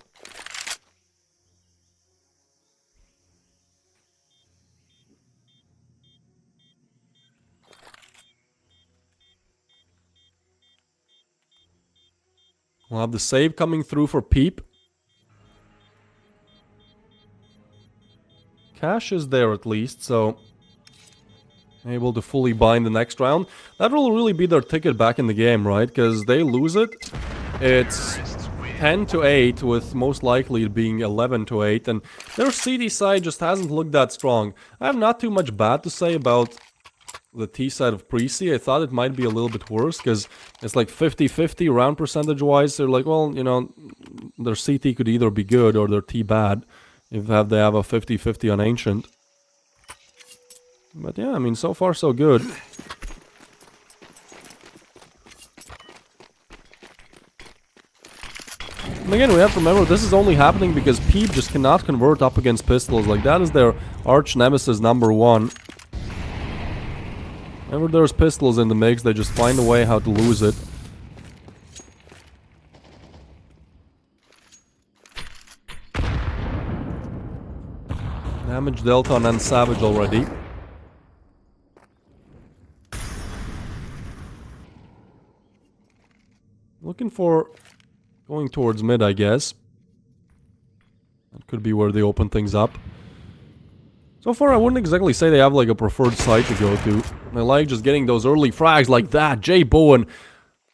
We'll have the save coming through for PeeP. Cash is there at least, so able to fully bind the next round. That will really be their ticket back in the game, right? Because they lose it, it's 10-8, with most likely it being 11-8, and their CD side just hasn't looked that strong. I have not too much bad to say about the T side of Preasy. I thought it might be a little bit worse, because it's like 50-50 round percentage-wise. They're like, well, their CT could either be good or their T bad, if they have a 50-50 on Ancient. But yeah, I mean, so far so good. And again, we have to remember, this is only happening because PeeP just cannot convert up against pistols. Like, that is their arch nemesis #1. Whenever there's pistols in the mix, they just find a way how to lose it. Damage dealt on Unsavage already. Looking for going towards mid, I guess. That could be where they open things up. So far, I wouldn't exactly say they have like a preferred site to go to. I like just getting those early frags like that. Jay Bowen,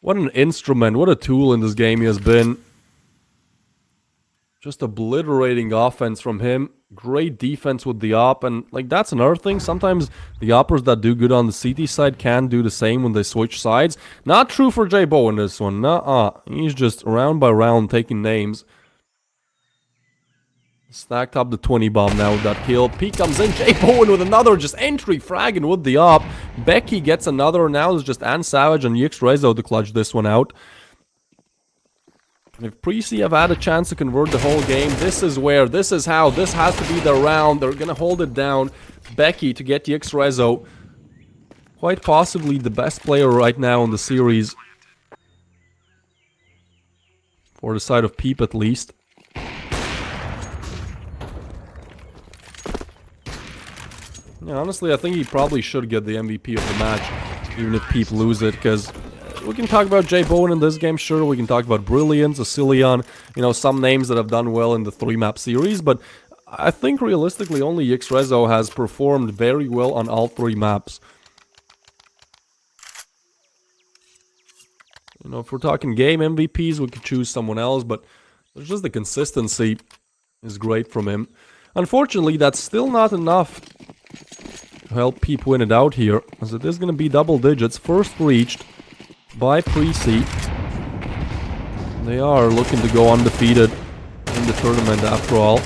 what an instrument, what a tool in this game he has been. Just obliterating offense from him. Great defense with the op, and like that's another thing. Sometimes the oppers that do good on the CT side can do the same when they switch sides. Not true for Jay Bowen this one. Nuh-uh. He's just round by round taking names. Stacked up the 20 bomb now with that kill. P comes in. Jay Bowen with another just entry fragging with the op. Becky gets another. Now it's just Unsavage and Yxrezo to clutch this one out. And if Preasy have had a chance to convert the whole game, this is where, this is how, this has to be their round. They're gonna hold it down. Becky to get Yxrezo. Quite possibly the best player right now in the series. For the side of PeeP at least. Yeah, honestly, I think he probably should get the MVP of the match, even if PeeP lose it, because we can talk about Jay Bowen in this game, sure. We can talk about Brilliance, Asilion, some names that have done well in the 3-map series, but I think realistically only Yxrezo has performed very well on all 3 maps. If we're talking game MVPs, we could choose someone else, but It's just the consistency is great from him. Unfortunately, that's still not enough to help PeeP win it out here, as it is going to be double digits. First reached by Preasy. They are looking to go undefeated in the tournament after all.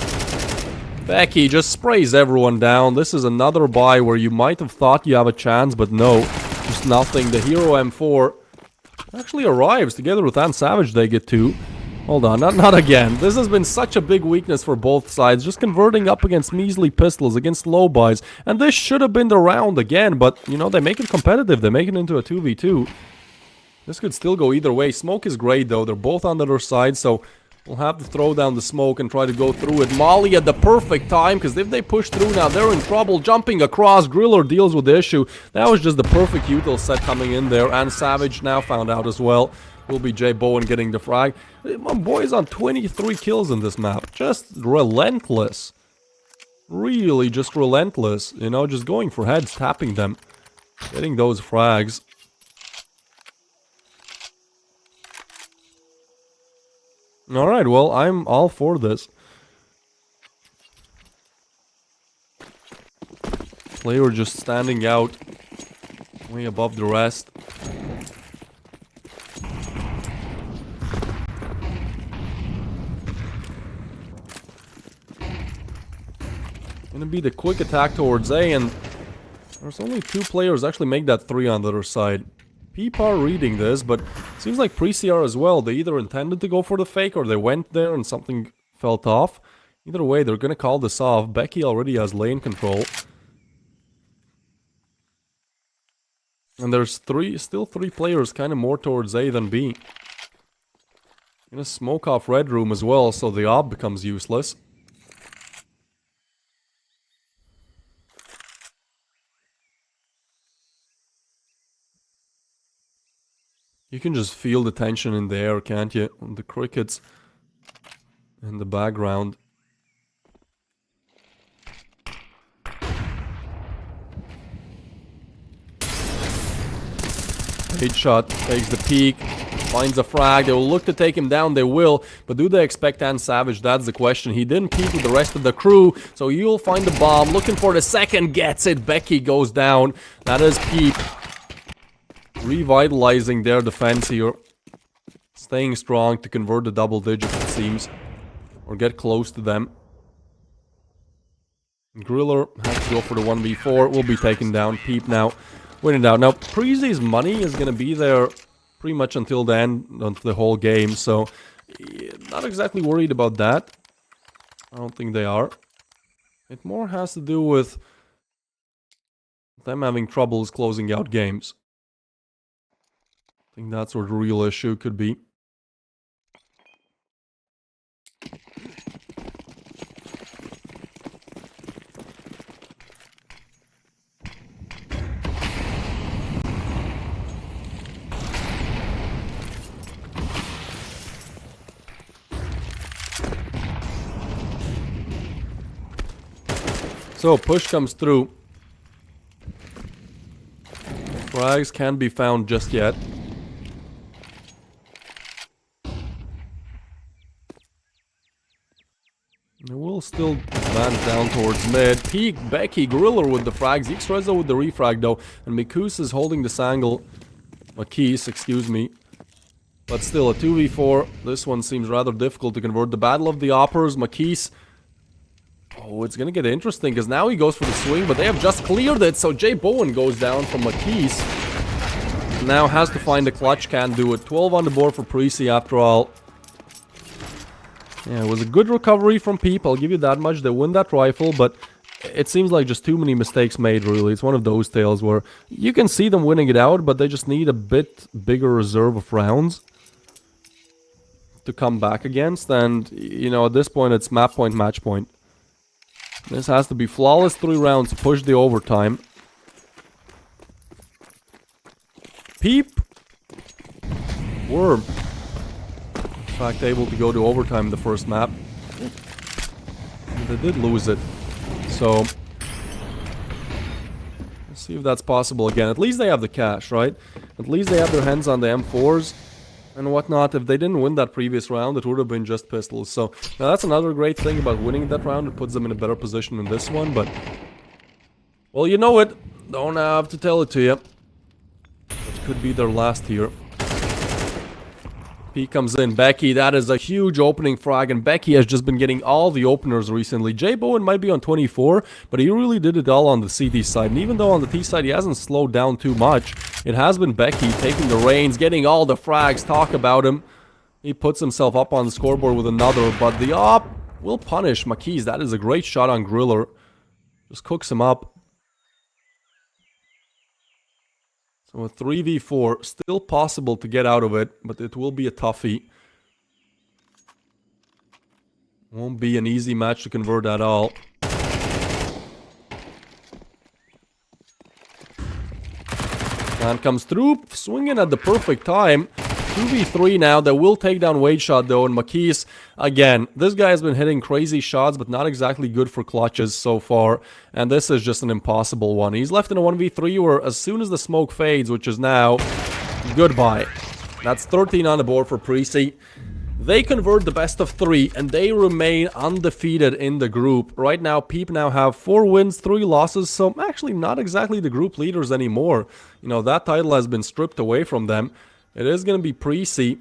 Becky just sprays everyone down. This is another buy where you might have thought you have a chance, but no. Just nothing. The Hero M4 actually arrives. Together with Savage, they get 2. Hold on, not again. This has been such a big weakness for both sides. Just converting up against measly pistols, against low buys. And this should have been the round again, but, you know, they make it competitive. They make it into a 2v2. This could still go either way. Smoke is great, though. They're both on the other side, so we'll have to throw down the smoke and try to go through it. Molly at the perfect time, because if they push through now, they're in trouble. Jumping across, Griller deals with the issue. That was just the perfect util set coming in there, and Savage now found out as well. Will be J Bowen getting the frag. My boy's on 23 kills in this map. Just relentless. Really just relentless. You know, just going for heads, tapping them. Getting those frags. Alright, well, I'm all for this. Player just standing out way above the rest. Gonna be the quick attack towards A, and there's only 2 players actually make that 3 on the other side. PeeP are reading this, but it seems like Preasy are as well. They either intended to go for the fake or they went there and something felt off. Either way, they're gonna call this off. Becky already has lane control. And there's still three players kind of more towards A than B. Gonna smoke off Red Room as well, so the op becomes useless. You can just feel the tension in the air, can't you? And the crickets in the background. Headshot takes the peak, finds a frag. They will look to take him down, they will. But do they expect Savage? That's the question. He didn't peek with the rest of the crew, so you'll find the bomb. Looking for the second, gets it. Becky goes down. That is PeeP. Revitalizing their defense here. Staying strong to convert the double digits, it seems. Or get close to them. Griller has to go for the 1v4. Will be taken down. PeeP now winning out. Now, Preasy's money is going to be there pretty much until the end of the whole game. So, not exactly worried about that. I don't think they are. It more has to do with them having troubles closing out games. I think that's what the real issue could be. So, push comes through. Frags can't be found just yet. They will still advance down towards mid. Peek, Becky, Griller with the frags. Xreza with the refrag though. And Mikus is holding this angle. Makis, excuse me. But still, a 2v4. This one seems rather difficult to convert. The Battle of the Oppers. Makis. Oh, it's gonna get interesting because now he goes for the swing, but they have just cleared it. So J Bowen goes down from Makis. Now has to find the clutch, can't do it. 12 on the board for Preasy after all. Yeah, it was a good recovery from PeeP, I'll give you that much. They win that rifle, but it seems like just too many mistakes made, really. It's one of those tales where you can see them winning it out, but they just need a bit bigger reserve of rounds to come back against. And, you know, at this point, it's map point, match point. This has to be flawless 3 rounds to push the overtime. PeeP were, in fact, able to go to overtime in the first map. They did lose it. So, let's see if that's possible again. At least they have the cash, right? At least they have their hands on the M4s. and whatnot. If they didn't win that previous round, it would have been just pistols. So now that's another great thing about winning that round. It puts them in a better position in this one, but... well, you know it. Don't have to tell it to you. It could be their last here. P comes in. Becky, that is a huge opening frag, and Becky has just been getting all the openers recently. Jay Bowen might be on 24, but he really did it all on the CD side. And even though on the T side he hasn't slowed down too much, it has been Becky taking the reins, getting all the frags. Talk about him. He puts himself up on the scoreboard with another, but the op will punish Maquis. That is a great shot on Griller. Just cooks him up. So a 3v4, still possible to get out of it, but it will be a toughie. Won't be an easy match to convert at all. Man comes through, swinging at the perfect time. 2v3 now. That will take down Wade Shot though, and Maquis, again, this guy has been hitting crazy shots, but not exactly good for clutches so far, and this is just an impossible one. He's left in a 1v3 where as soon as the smoke fades, which is now, goodbye. That's 13 on the board for Preasy. They convert the best of 3, and they remain undefeated in the group. Right now, PeeP now have 4 wins, 3 losses, so actually not exactly the group leaders anymore. You know, that title has been stripped away from them. It is going to be Preasy